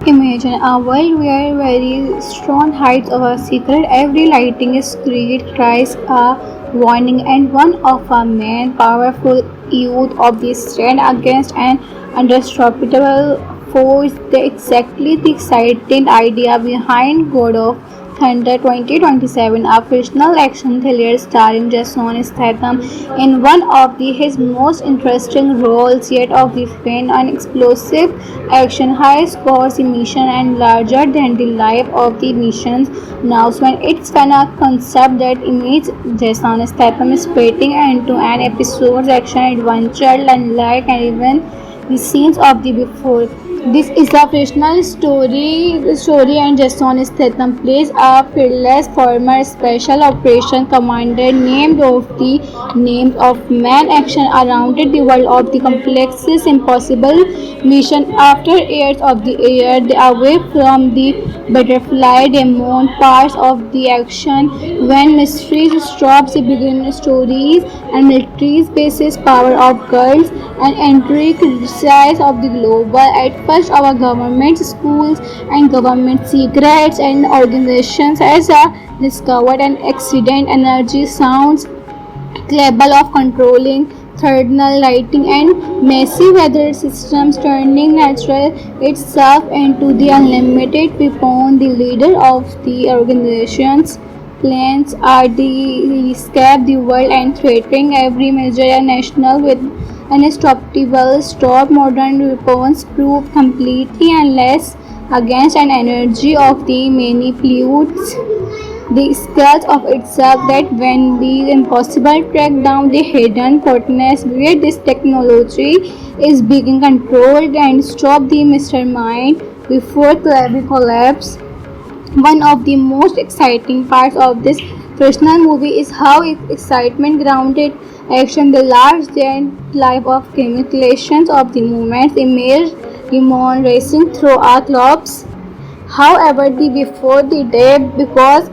Imagine a world where very strong hides our secret, every lighting is created, cries a warning, and one of a man, powerful youth of the stand against an unstoppable force. The exactly the exciting idea behind God of Thunder 2027, a fictional action thriller starring Jason Statham in one of his most interesting roles yet of the fun and explosive action, high scores, mission, and larger than the life of the missions. Now, when it's kind of concept that image Jason Statham is splitting into an episode's action adventure, unlike and even the scenes of the before. This is a fictional story and Jason Statham plays a fearless former special operation commander named of the names of man action around the world of the complexest impossible mission after years of the air they away from the butterfly demon parts of the action when mysteries stops the begin stories and military bases power of girls and entry criticize of the global at first our government schools and government secrets and organizations as a discovered an accident energy sounds capable of controlling thermal lighting and messy weather systems turning natural itself into the unlimited weapon. The leader of the organization's plans are the escape the world and threatening every major national with unstoppable stop modern weapons prove completely unless against an energy of the many pollutes the scratch of itself that when be impossible track down the hidden coordinates where this technology is being controlled and stop the mastermind before the collapse. One of the most exciting parts of this fictional movie is how excitement grounded action the large giant life of calculations of the movements image demon racing through our clubs. However, the before the day because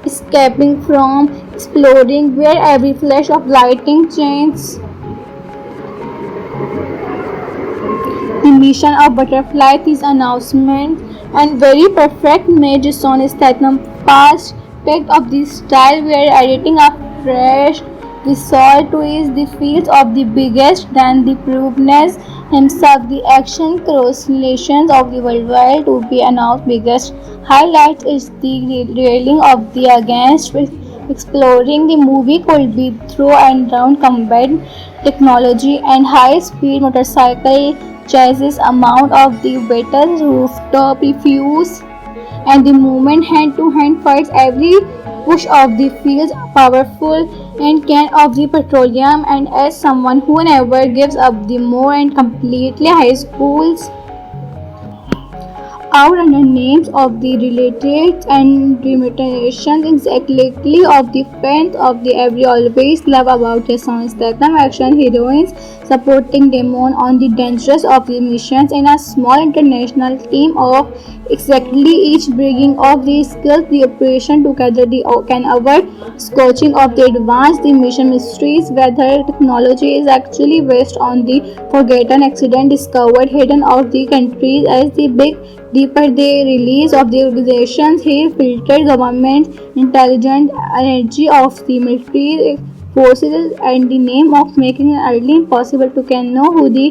escaping from exploding where every flash of lightning changes the mission of butterfly this announcement and very perfect made Jason Statham past packed of this style where editing up fresh the soul twist the feels of the biggest than the proveness himself the action correlations of the worldwide to be announced biggest highlight is the railing of the against exploring the movie could be through and down combat technology and high speed motorcycle chases amount of the battles rooftop refuse and the movement hand to hand fights every push of the feels powerful and can of the petroleum and as someone who never gives up the more and completely high schools out under names of the related and limitations exactly of the fans of the every always love about the songs that the action heroines supporting demon on the dangerous of the missions in a small international team of exactly each bringing of the skills the operation together the can avoid scorching of the advanced the mission mysteries whether technology is actually based on the forgotten accident discovered hidden of the countries as the big deeper the release of the organizations he filtered government intelligence energy of the military forces and the name of making it early impossible to can know who the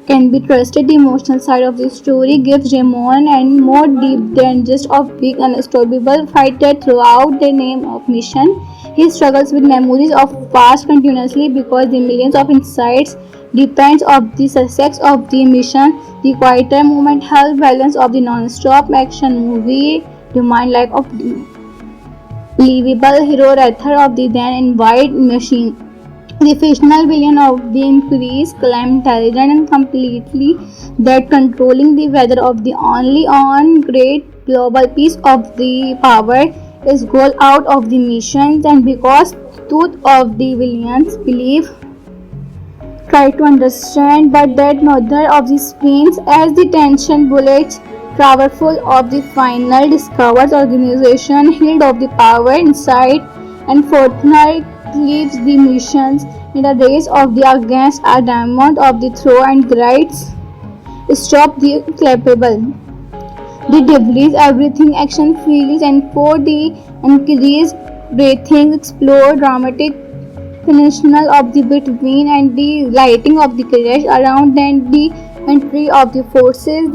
can be trusted. The emotional side of the story gives Ramon and more deep than just a big unstoppable fighter throughout the name of mission. He struggles with memories of past continuously because the millions of insights depends of the success of the mission. The quieter moment help balance of the non-stop action movie demand like of believable hero rather of the then in wide machine. The fictional villain of the increased claimed intelligent and completely that controlling the weather of the only on great global piece of the power is goal out of the missions, and because truth of the villains believe try to understand but that neither of the screens as the tension bullets powerful of the final discovers organization healed of the power inside, and Fortnite leaves the missions in the race of the against a diamond of the throw and grides stop the capable. The debris everything action feels and for the increased breathing explore dramatic phenomenal of the between and the lighting of the crash around and the entry of the forces.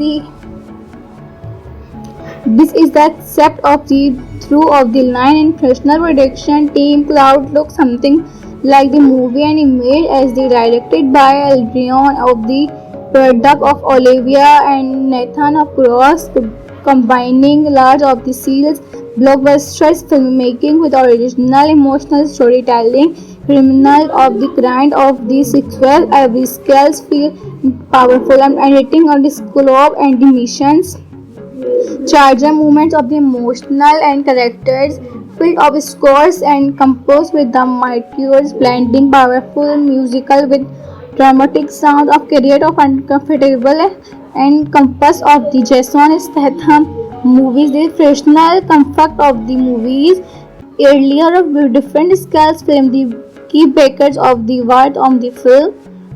This is the concept of the through of the line and professional production team Cloud looks something like the movie and image as the directed by Adrian of the product of Olivia and Nathan of Cross combining large of the seals blockbusters filmmaking with original emotional storytelling criminal of the grind of the sequel every skills feel powerful and editing on the scope and the missions charger movements of the emotional and characters filled of scores and composed with the marqueurs blending powerful musical with dramatic sound of career of uncomfortable and compass of the Jason Statham movies the professional comfort of the movies earlier of different scales film the key breakers of the word on the film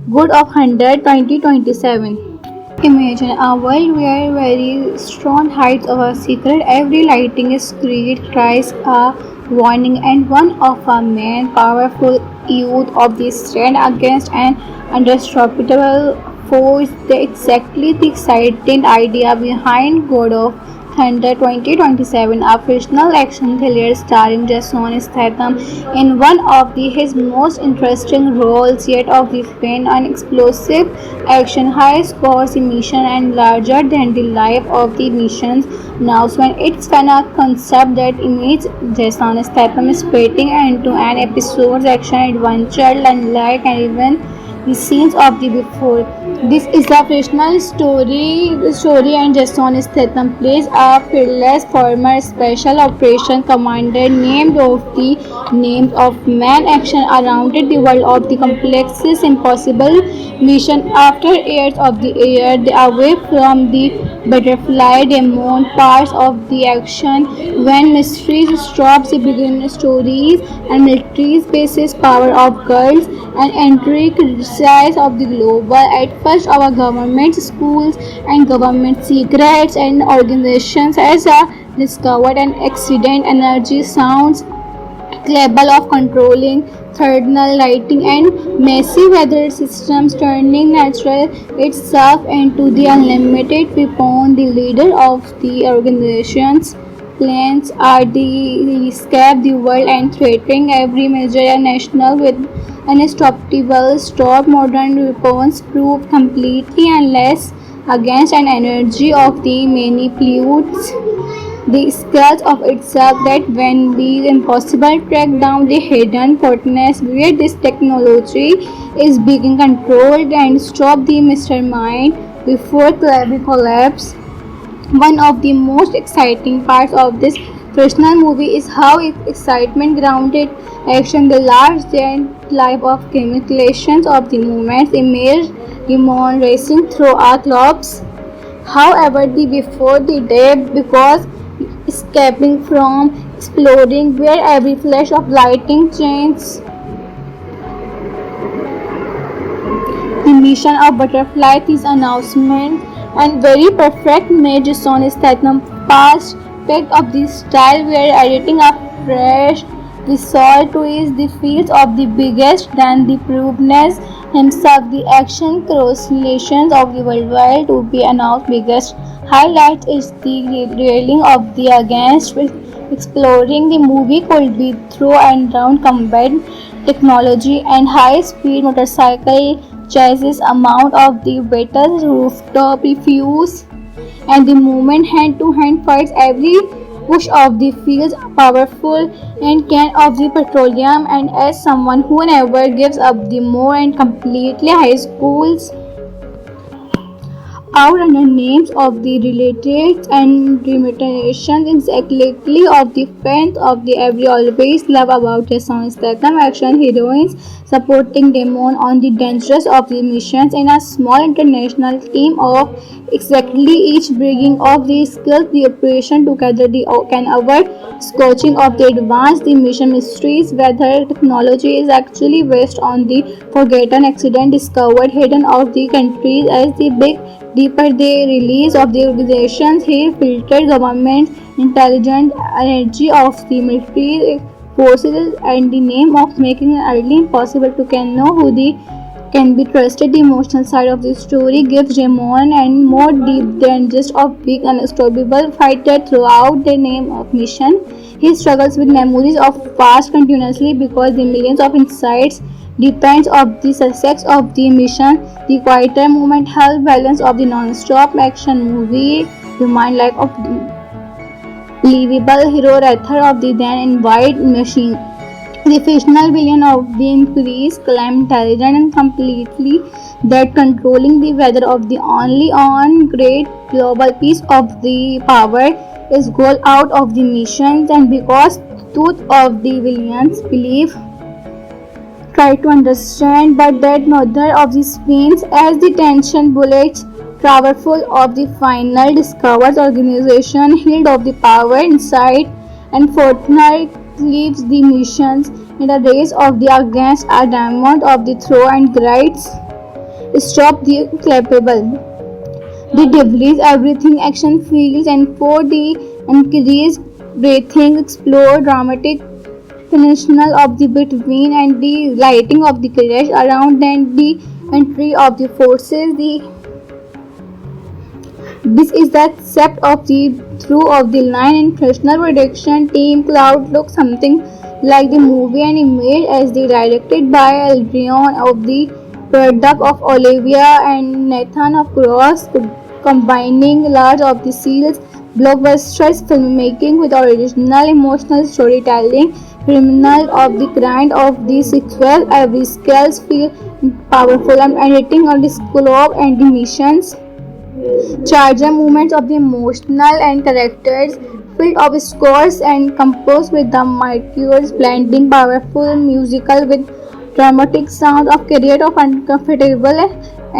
good of 100 2027. Imagine a world where very strong hides of a secret, every lighting is creed cries a warning, and one of a man powerful youth of the stand against an unstoppable force. The exactly the exciting idea behind God of Thunder 2027, a fictional action thriller starring Jason Statham in one of his most interesting roles yet of the fun and explosive action, high scores, mission, and larger than the life of the missions. Now, when it's a concept that image Jason Statham is splitting into an episode's action adventure, unlike and even the scenes of the before. This is a fictional story and Jason Statham plays a fearless former special operation commander named of the names of man action around the world of the complexest impossible mission after years of the air away from the butterfly demon parts of the action when mysteries stops the begin stories and military bases power of girls and entry criticize of the global at first our government schools and government secrets and organizations as a discovered an accident energy sounds capable of controlling thermal lighting and massive weather systems turning natural itself into the unlimited weapon. The leader of the organization's plans are the escape the world and threatening every major national with unstoppable stop modern weapons prove completely unless against an energy of the many pollutes the scales of itself that when be impossible track down the hidden fortress where this technology is being controlled and stop the mastermind before the collapse. One of the most exciting parts of this fictional movie is how its excitement grounded action the large giant life of calculations of the movements image demon racing through our clubs. However, the before the day because escaping from exploding where every flash of lightning changes the mission of butterfly this announcement and very perfect made Jason Statham past packed of this style where editing up fresh resolve to is the fields of the biggest than the proveness himself the action cross-relations of the worldwide to be announced biggest highlight is the railing of the against exploring the movie could be through and round combined technology and high speed motorcycle chases amount of the battle rooftop refuse and the movement hand to hand fights every push of the fields powerful and can of the petroleum. And as someone who never gives up the more and completely high schools out under names of the related and limitations exactly of the fans of the every always love about Jason Statham action heroines supporting Damon on the dangerous of the missions in a small international team of exactly each bringing of the skills the operation together the can our scorching of the advanced the mission mysteries whether technology is actually based on the forgotten accident discovered hidden of the countries as the big deeper the release of the organizations he filtered government intelligence energy of the military forces and the name of making it early impossible to can know who the can be trusted. The emotional side of the story gives Jamon and more deep than just a big unstoppable fighter throughout the name of mission. He struggles with memories of past continuously because the millions of insights depends of the success of the mission. The quieter moment help balance of the non-stop action movie remind like of believable hero rather of the then in white machine. The fictional villain of the increased climb intelligent and completely that controlling the weather of the only on great global piece of the power is goal out of the missions and because truth of the villains believe try to understand but that neither of the spins as the tension bullets powerful of the final discovers organization healed of the power inside and Fortnite leaves the missions in a race of the against a diamond of the throw and grides stop the clappable. The debris everything action feels and for the increased breathing explore dramatic phenomenal of the between and the lighting of the crash around and the entry of the forces the this is the concept of the through of the line and professional production team cloud looks something like the movie and image as the directed by Aldrion of the product of Olivia and Nathan of Cross combining large of the seals blockbusters filmmaking with original emotional storytelling criminal of the grind of the sequel every skills feel powerful and editing on the scope and the missions charger movements of the emotional and characters filled of scores and composed with the marqueurs blending powerful musical with dramatic sound of create of uncomfortable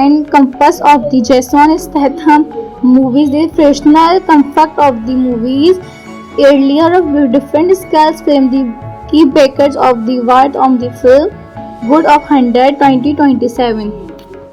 and compass of the Jason Statham movies the professional comfort of the movies earlier of different scales film the key breakers of the word on the film good of 100 2027.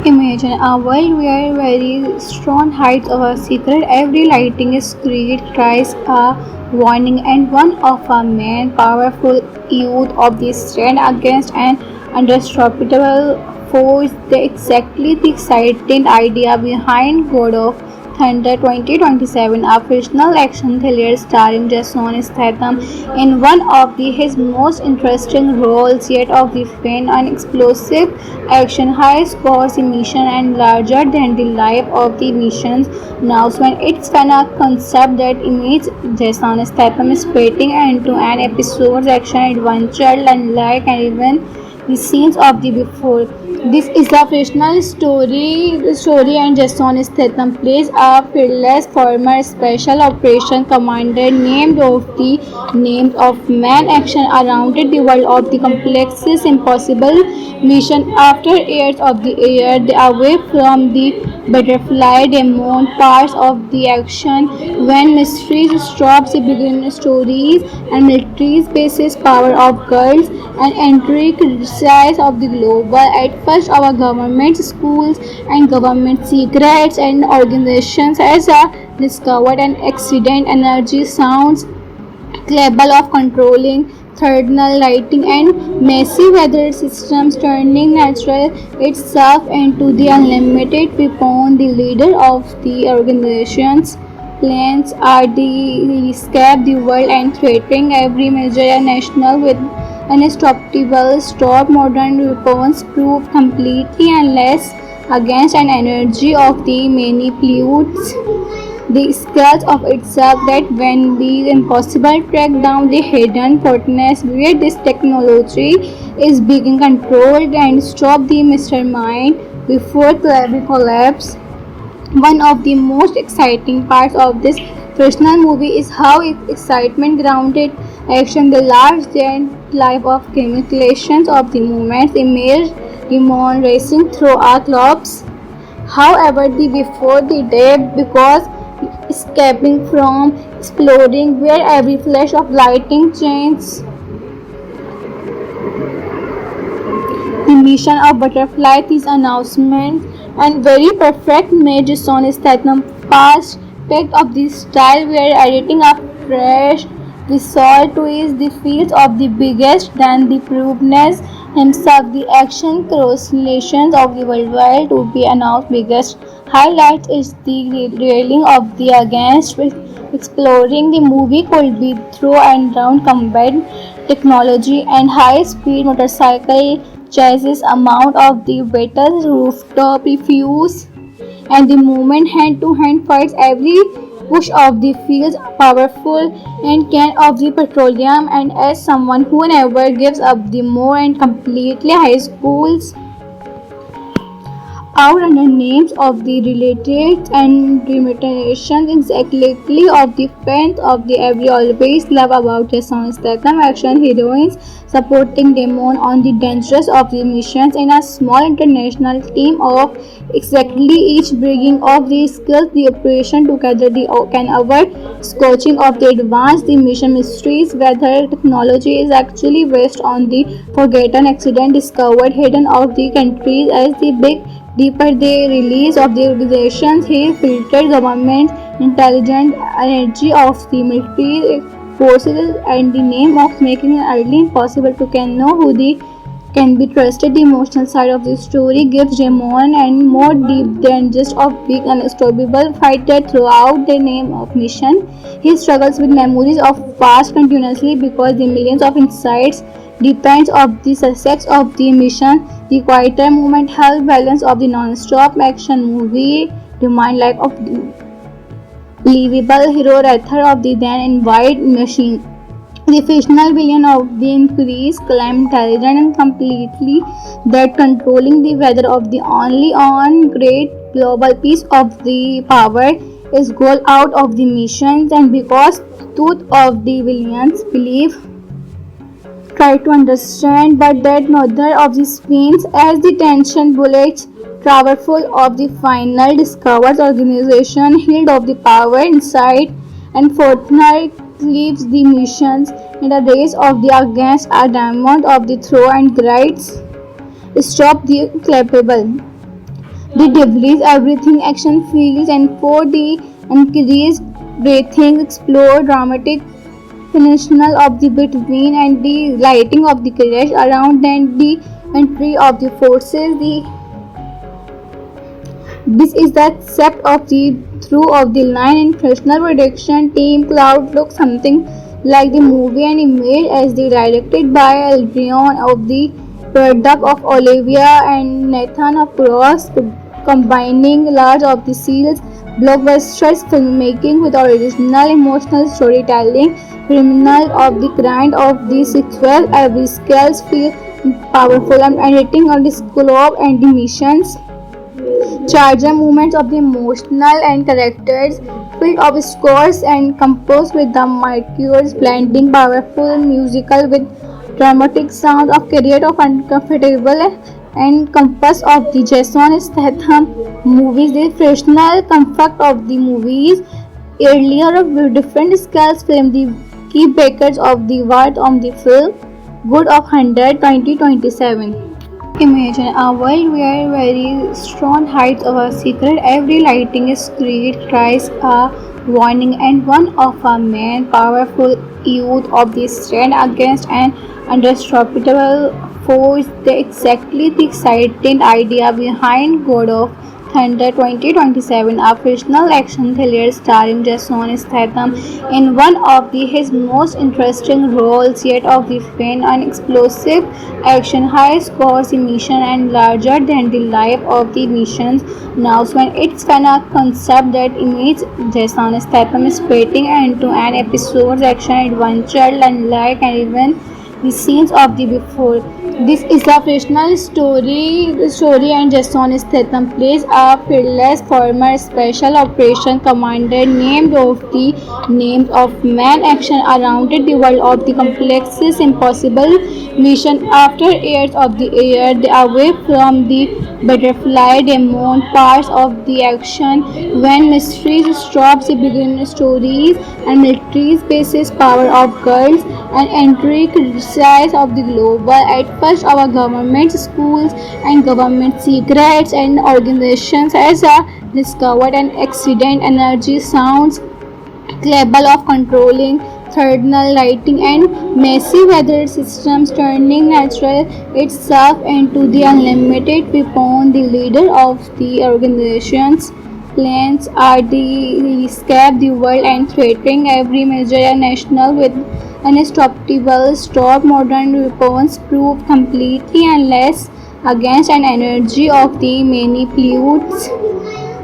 Imagine a world where very strong hides a secret, every lighting is created cries a warning, and one of a man powerful youth of the stand against an unstoppable force. The exactly the exciting idea behind God of Thunder 2027, a fictional action thriller starring Jason Statham in one of his most interesting roles yet of the fun and explosive action, high scores mission and larger than the life of the missions. Now, when it's kind of concept that image Jason Statham is splitting into an episode's action adventure unlike and even the scenes of the before. This is a fictional story and Jason Statham plays a fearless former special operation commander named of the names of man action around the world of the complexest impossible mission after years of the air they away from the butterfly demon parts of the action when mysteries stops the begin stories and military bases power of girls and entry criticize of the global at first our government schools and government secrets and organizations as a discovered an accident energy sounds capable of controlling thermal lighting and messy weather systems turning natural itself into the unlimited weapon. The leader of the organization's plans are the escape the world and threatening every major national with unstoppable stop modern weapons prove completely unless against an energy of the many pollutes The scales of itself that when be impossible track down the hidden potency where this technology is being controlled and stop the mastermind before the collapse. One of the most exciting parts of this fictional movie is how its excitement grounded action, the large giant life of calculations of the movements, image demon racing through our clubs. However, the before the day, because escaping from exploding, where every flash of lightning changes the mission of Butterfly, these announcements, and very perfect made Jason Statham past picked up the style where editing up fresh visual twist the feels of the biggest than the proveness himself the action correlations of the worldwide to be announced biggest highlight is the railing of the against exploring the movie could be through and round combat technology and high speed motorcycle chases amount of the better rooftop reviews and the movement hand to hand fights every push of the feels powerful and can of the petroleum and as someone who never gives up the more and completely high schools out under names of the related and limitations exactly of the fans of the every always love about Jason Statham action heroines supporting Damon on the dangers of the missions in a small international team of exactly each bringing of the skills the operation together the can avoid scorching of the advanced the mission mysteries whether technology is actually based on the forgotten accident discovered hidden of the countries as the big deeper the release of the organizations, he filtered government intelligence energy of the military forces and the name of making it early impossible to can know who the can be trusted. The emotional side of the story gives Jamon and more deep than just a big unstoppable fighter throughout the name of mission. He struggles with memories of past continuously because the millions of insights depends of the success of the mission. The quieter moment help balance of the non-stop action movie demand like of the believable hero rather of the then in wide machine. The fictional villain of the increase claimed intelligent and completely that controlling the weather of the only on great global piece of the power is goal out of the missions and because truth of the villains believe try to understand but that neither of the spins as the tension bullets powerful of the final discovers organization healed of the power inside and Fortnite leaves the missions in the race of the against a diamond of the throw and grides stop the clappable. The devils everything action feels and for the increased breathing explore dramatic phenomenal of the between and the lighting of the crash around and the entry of the forces the this is the set of the through of the line and professional production team cloud looks something like the movie and image as the directed by Adrian of the product of Olivia and Nathan of Cross combining large of the seals blockbusters filmmaking with original emotional storytelling criminal of the grind of the sequel every scales feel powerful and editing on the scope and the missions charger movements of the emotional and characters filled of scores and composed with the marqueurs blending powerful musical with dramatic sound of career of uncomfortable and compass of the Jason Statham movies the freshness comfort of the movies earlier of different scales film the key breakers of the word on the film good of 100 2027. Imagine a world where very strong hides of a secret, every lighting is created cries a warning, and one of a man powerful youth of the stand against an unstoppable force. The exactly the exciting idea behind God of Thunder 2027, a fictional action thriller starring Jason Statham in one of his most interesting roles yet of the film, an explosive action, high-scores mission, and larger-than-the-life of the missions. Now, when it's a concept that image Jason Statham is spitting into an episode's action adventure unlike even the scenes of the before. This is a fictional story and Jason Statham plays a fearless former special operation commander named of the names of man action around the world of the complexest impossible mission after years of the air away from the butterfly demon parts of the action when mysteries stops the beginner stories and military bases power of girls and entry criticize of the global at first our government schools and government secrets and organizations as a discovered an accident energy sounds capable of controlling thermal lighting and massive weather systems turning natural itself into the unlimited weapon. The leader of the organization's plans are to escape the world and threatening every major national with unstoppable stop modern weapons prove completely unless against an energy of the many pollutes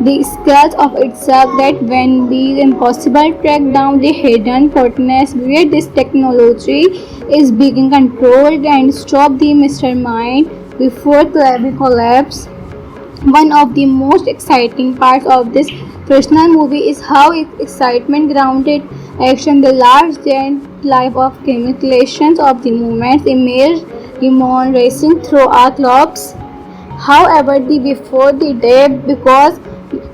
the scales of itself that when be impossible track down the hidden fortress where this technology is being controlled and stop the mastermind before the collapse. One of the most exciting parts of this fictional movie is how its excitement grounded action the large giant life of calculations of the movements image demon racing through our clocks. However, the before the day because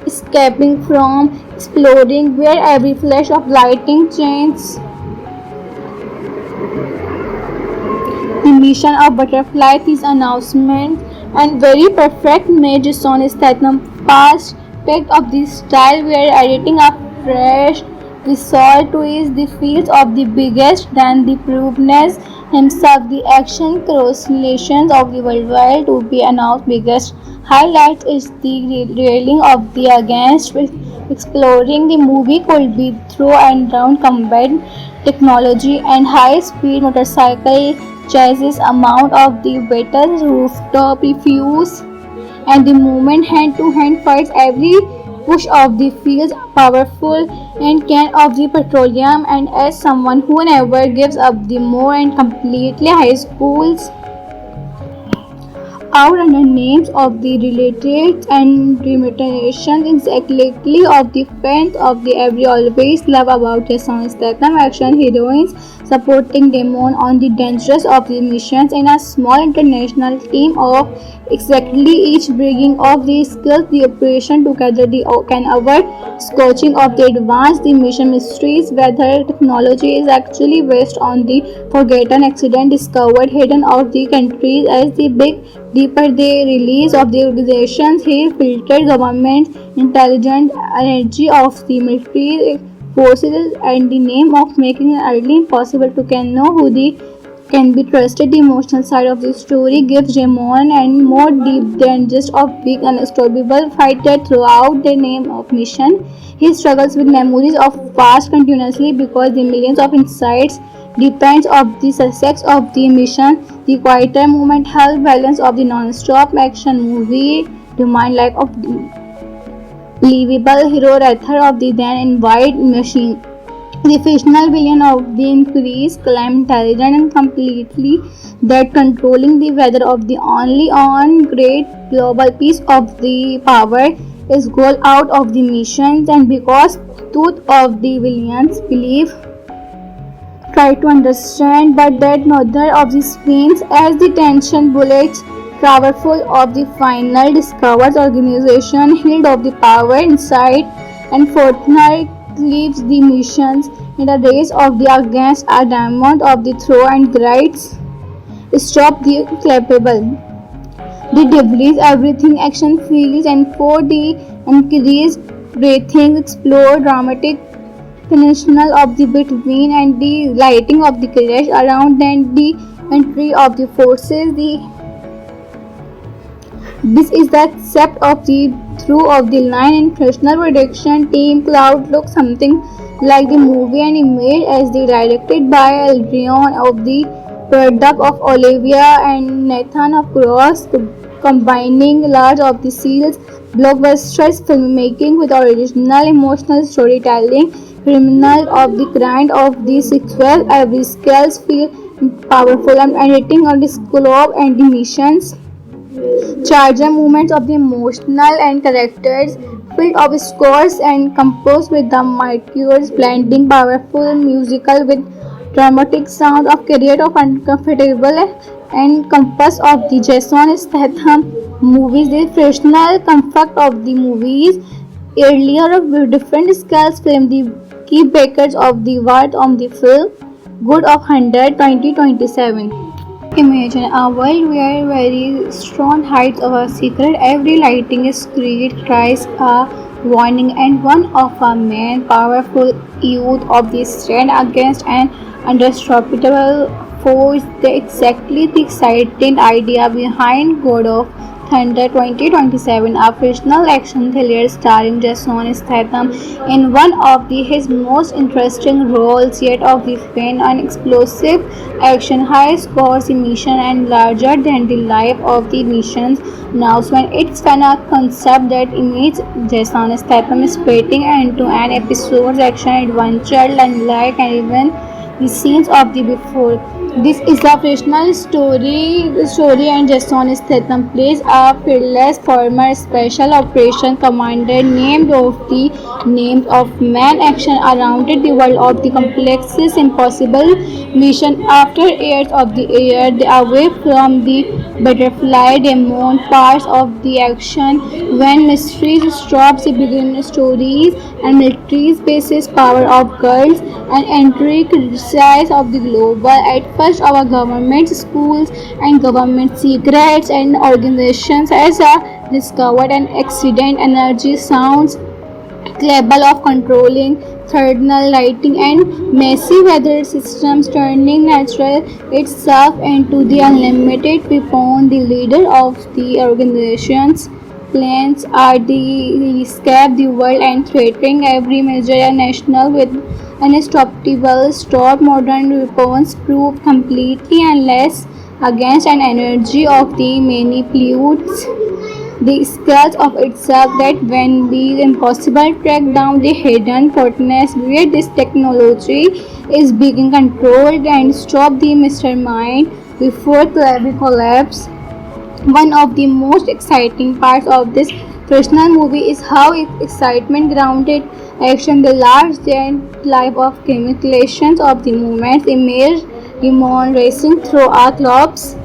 escaping from exploding where every flash of lightning changes the mission of butterfly this announcement and very perfect made Jason Statham fast picked up the style where editing a fresh resolve to is the fields of the biggest than the proveness himself the action correlations of the worldwide to be announced biggest highlight is the railing of the against exploring the movie could be through and round combat technology and high speed motorcycle chases amount of the battle rooftop refuse and the movement hand to hand fights every push of the feels powerful and can of the petroleum and as someone who never gives up the more and completely high schools out under names of the related and remuneration exactly of the fans of the every always love about Jason Statham action heroines supporting Damon on the dangers of the missions in a small international team of exactly each bringing of the skills the operation together the can avoid scorching of the advanced the mission mysteries whether technology is actually based on the forgotten accident discovered hidden of the countries as the big deeper the release of the organizations he filtered government intelligence energy of the military forces and the name of making it early impossible to can know who the can be trusted. The emotional side of the story gives Jamon and more deep than just a big unstoppable fighter throughout the name of mission. He struggles with memories of past continuously because the millions of insights depends of the success of the mission. The quieter moment help balance of the non-stop action movie remind like of believable hero rather of the then in wide machine. The fictional villain of the increased climb intelligent and completely that controlling the weather of the only on great global piece of the power is goal out of the missions and because truth of the villains believe try to understand but that neither of the spins as the tension bullets powerful of the final discovers organization healed of the power inside and Fortnite leaves the missions in a race of the against a diamond of the throw and grides stop the clappable. The debris everything action feels and for the increased breathing explore dramatic phenomenal of the between and the lighting of the crash around and the entry of the forces the this is the concept of the through of the line and professional production team. Cloud looks something like the movie and image as the directed by Aldrion of the product of Olivia and Nathan of Cross, combining large of the seals blockbusters filmmaking with original emotional storytelling. Criminal of the grind of the sequel, every skills feel powerful and editing on the scope and the missions charger movements of the emotional and characters filled of scores and composed with the marqueurs blending powerful musical with dramatic sound of career of uncomfortable and compass of the Jason Statham movies. The professional comfort of the movies earlier of different scales film the key breakers of the word on the film good of 100 2027. Imagine a world where very strong hides our secret. Every lighting is created cries a warning, and one of a man powerful youth of the stand against an unstoppable force. Exactly the exciting idea behind God of Thunder 2027, a fictional action thriller starring Jason Statham in one of his most interesting roles yet of the fun and explosive action, high scores, mission, and larger than the life of the missions. Now, when it's kind of concept that image Jason Statham is splitting into an episode's action adventure unlike and even the scenes of the before. This is a fictional story and Jason Statham plays a fearless former special operation commander named of the names of man action around the world of the complexest impossible mission after years of the air away from the butterfly demon parts of the action when mysteries stops the begin stories and military bases power of girls and entry criticize of the global at first our government schools and government secrets and organizations as a discovered an accident energy sounds capable of controlling thermal lighting and messy weather systems turning natural itself into the unlimited weapon. The leader of the organization's plans are the escape the world and threatening every major national with unstoppable stop modern weapons prove completely unless against an energy of the many pollutes the scales of itself that when be impossible track down the hidden fortress where this technology is being controlled and stop the mastermind before the collapse. One of the most exciting parts of this fictional movie is how excitement grounded action the large giant life of calculations of the movements image demon racing through our clubs.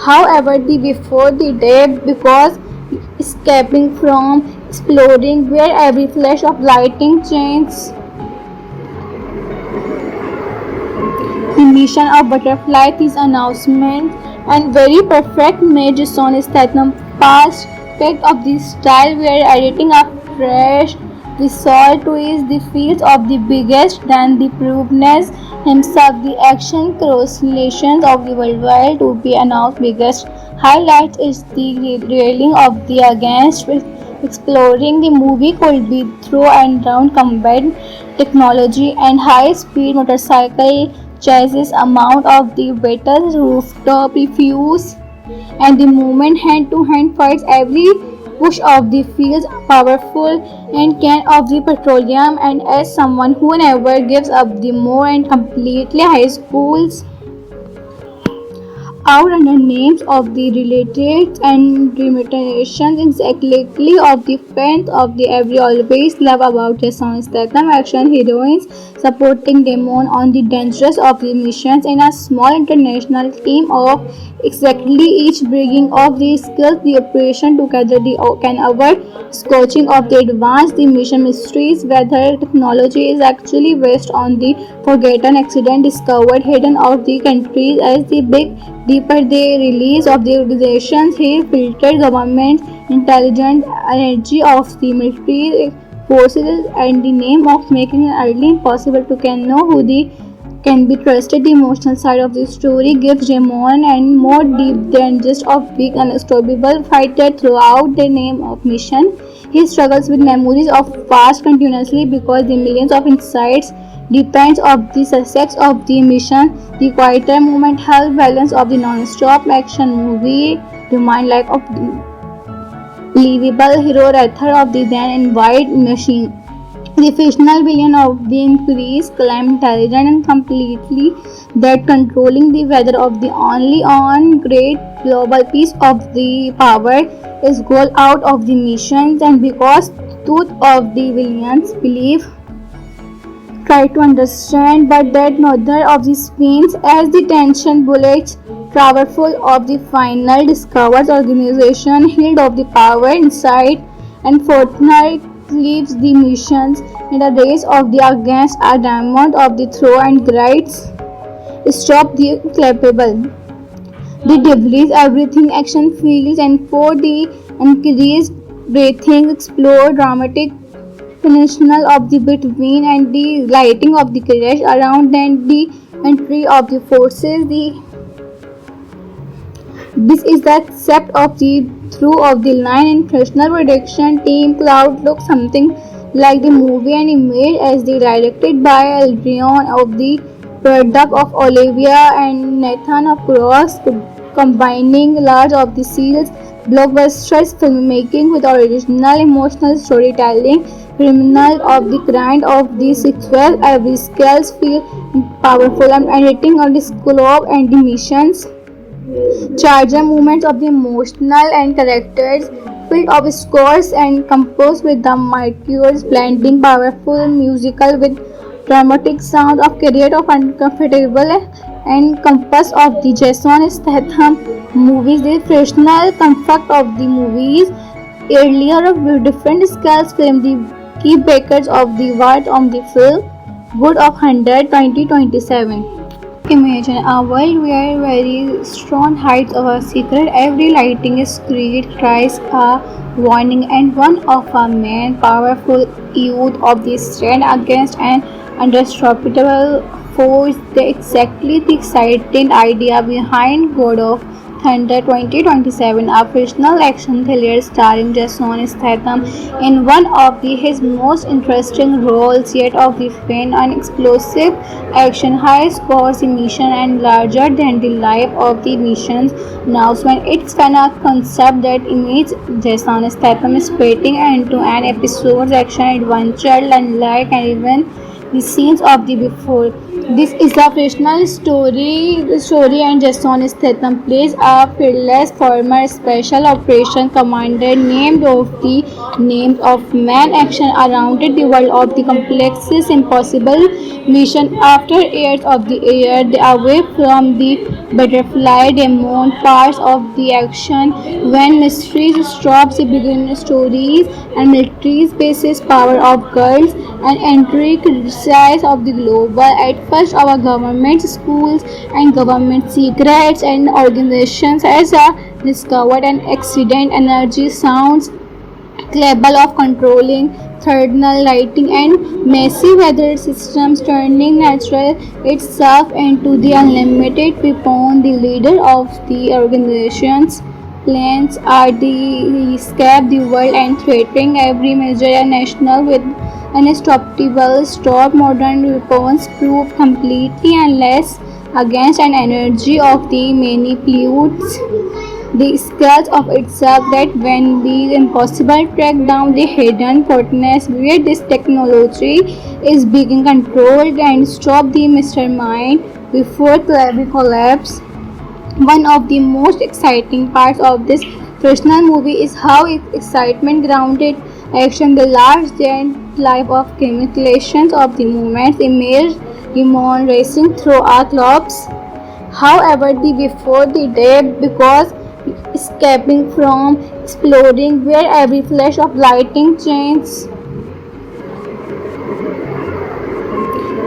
However, the before the day because escaping from exploding where every flash of lightning changes the mission of butterfly this announcement and very perfect made Jason Statham past aspect of this style where editing up fresh resolve to is the fields of the biggest than the proveness himself the action correlations of the worldwide to be announced biggest highlight is the railing of the against exploring the movie could be through and down combat technology and high speed motorcycle chases amount of the better rooftop reviews and the movement hand to hand fights every push of the feels powerful and can of the petroleum and as someone who never gives up the more and completely high schools out under names of the related and limitations exactly of the fans of the every always love about Jason Statham action heroines supporting demon on the dangerous of the missions in a small international team of exactly each bringing of the skills the operation together the can our scorching of the advanced the mission mysteries whether technology is actually based on the forgotten accident discovered hidden of the countries as the big deeper the release of the organizations he filtered government intelligence energy of the military forces and the name of making it early impossible to can know who the can be trusted. The emotional side of the story gives Jamon and more deep than just a big unstoppable fighter throughout the name of mission. He struggles with memories of past continuously because the millions of insights depends of the success of the mission. The quieter movement help balance of the non-stop action movie remind like of the livable hero author of the then and white machine. The fictional villain of the increased claim intelligent and completely that controlling the weather of the only on great global piece of the power is goal out of the missions and because truth of the villains believe try to understand but that neither of these means as the tension bullets powerful of the final discovers organization healed of the power inside and Fortnite leaves the missions in the race of the against a diamond of the throw and grides stop the clappable. The debris everything action feels and for the increased breathing explore dramatic phenomenal of the between and the lighting of the crash around and the entry of the forces the this is the concept of the through of the line and professional production team cloud looks something like the movie and image as the directed by Aldrion of the product of Olivia and Nathan of Cross combining large of the seals blockbusters filmmaking with original emotional storytelling criminal of the grind of the sequel every scales feel powerful and editing on the scope and the missions charger movements of the emotional and characters filled of scores and composed with the marqueurs blending powerful musical with dramatic sound of career of uncomfortable and compass of the Jason Statham movies the professional comfort of the movies earlier of different scales film the key breakers of the word on the film good of 100 2027. Imagine a world where very strong hides our secret. Every lighting is create cries a warning, and one of a man powerful youth of the stand against an unstoppable force. The exactly the exciting idea behind God of Thunder 2027, a fictional action thriller starring Jason Statham in one of his most interesting roles yet of the fun and explosive action, high scores mission and larger than the life of the missions announcement. It's kind of concept that image Jason Statham is splitting into an episode's action adventure unlike and even the scenes of the before. This is a fictional story and Jason Statham plays a fearless former special operation commander named of the names of man action around the world of the complexest impossible mission after years of the air away from the butterfly demon parts of the action when mysteries stops the begin stories and military bases power of girls and entry criticize of the global at first our government schools and government secrets and organizations as a discovered an accident energy sounds capable of controlling thermal lighting and massive weather systems turning natural itself into the unlimited weapon. The leader of the organization's plans are the escape the world and threatening every major national with unstoppable stop modern weapons prove completely unless against an energy of the many pollutes the scales of itself that when be impossible track down the hidden portness where this technology is being controlled and stop the mastermind before the collapse. One of the most exciting parts of this fictional movie is how its excitement grounded action the large giant life of calculations of the movements image demon racing through our clubs. However, the before the day because escaping from exploding where every flash of lightning changes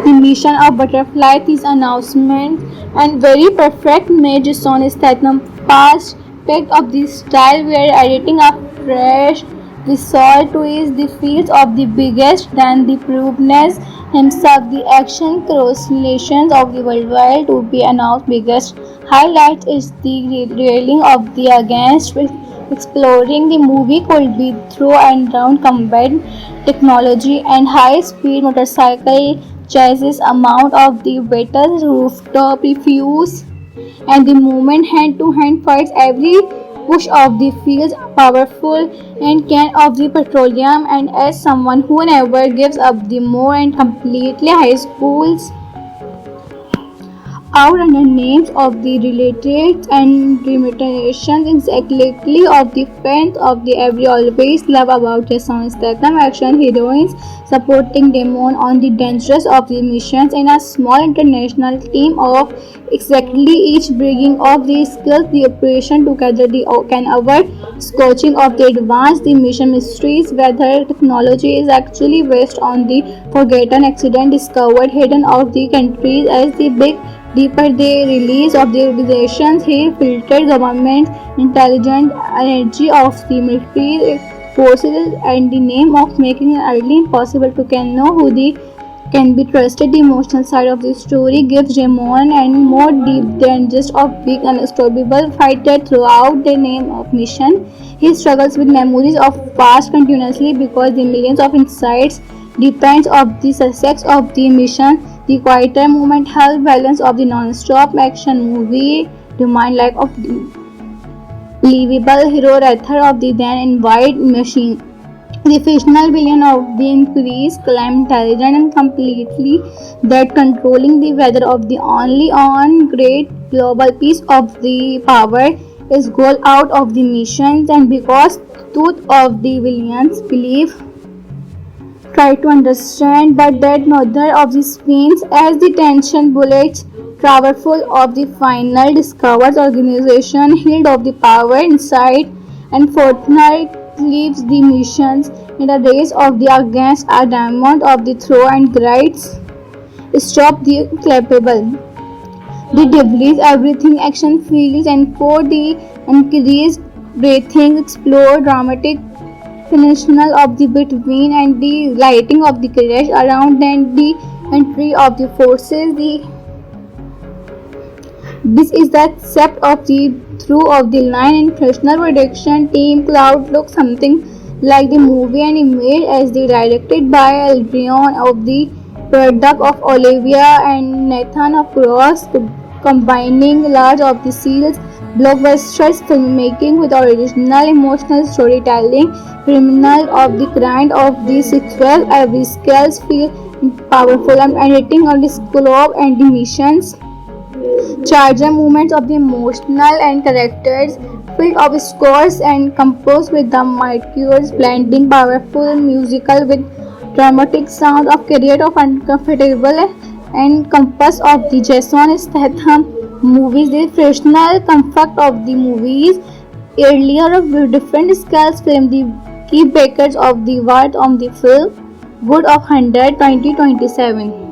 the mission of butterfly this announcement and very perfect made Jason Statham fast picked up the style where editing a fresh resort twist the feels of the biggest than the proveness himself the action cross-relations of the worldwide to be announced biggest highlight is the railing of the against Exploring the movie could be through and round combat technology and high-speed motorcycle chases, amount of the battles, rooftop reviews, and the movement hand-to-hand fights. Every push of the feels powerful and can of the petroleum. And as someone who never gives up the more and completely high schools out under names of the related and limitations exactly of the fans of the every always love about Jason Statham action heroines supporting Damon on the dangers of the missions in a small international team of exactly each bringing of the skills the operation together the can avoid scorching of the advanced the mission mysteries whether technology is actually based on the forgotten accident discovered hidden of the countries as the big deeper the release of the organizations, he filtered government intelligence energy of the military forces and the name of making it early impossible to can know who the can be trusted. The emotional side of the story gives Jamon and more deep than just a big unstoppable fighter throughout the name of mission. He struggles with memories of past continuously because the millions of insights depends of the success of the mission. The quieter moment help balance of the non-stop action movie remind like of the believable hero rather of the then in wide machine. The fictional villain of the increased climb intelligent and completely that controlling the weather of the only on great global piece of the power is goal out of the missions and because truth of the villains believe try to understand, but that neither of these means as the tension bullets powerful of the final discovers organization healed of the power inside and Fortnite leaves the missions in a race of the against a diamond of the throw and grides stop the clappable. The debris, everything action feels and for the increased breathing explore dramatic phenomenal of the between and the lighting of the crash around and the entry of the forces. This is the concept of the through of the line and professional production team Cloud looks something like the movie and image as the directed by Aldrion of the product of Olivia and Nathan of Cross combining large of the seals blockbusters filmmaking with original emotional storytelling criminal of the grind of the sequel every scales feel powerful and editing of the scope and the missions charger movements of the emotional and characters filled of scores and composed with the marqueurs blending powerful musical with dramatic sound of create of uncomfortable and compass of the Jason Statham movies the professional comfort of the movies earlier of different scales film the key breakers of the word on the film good of 100 2027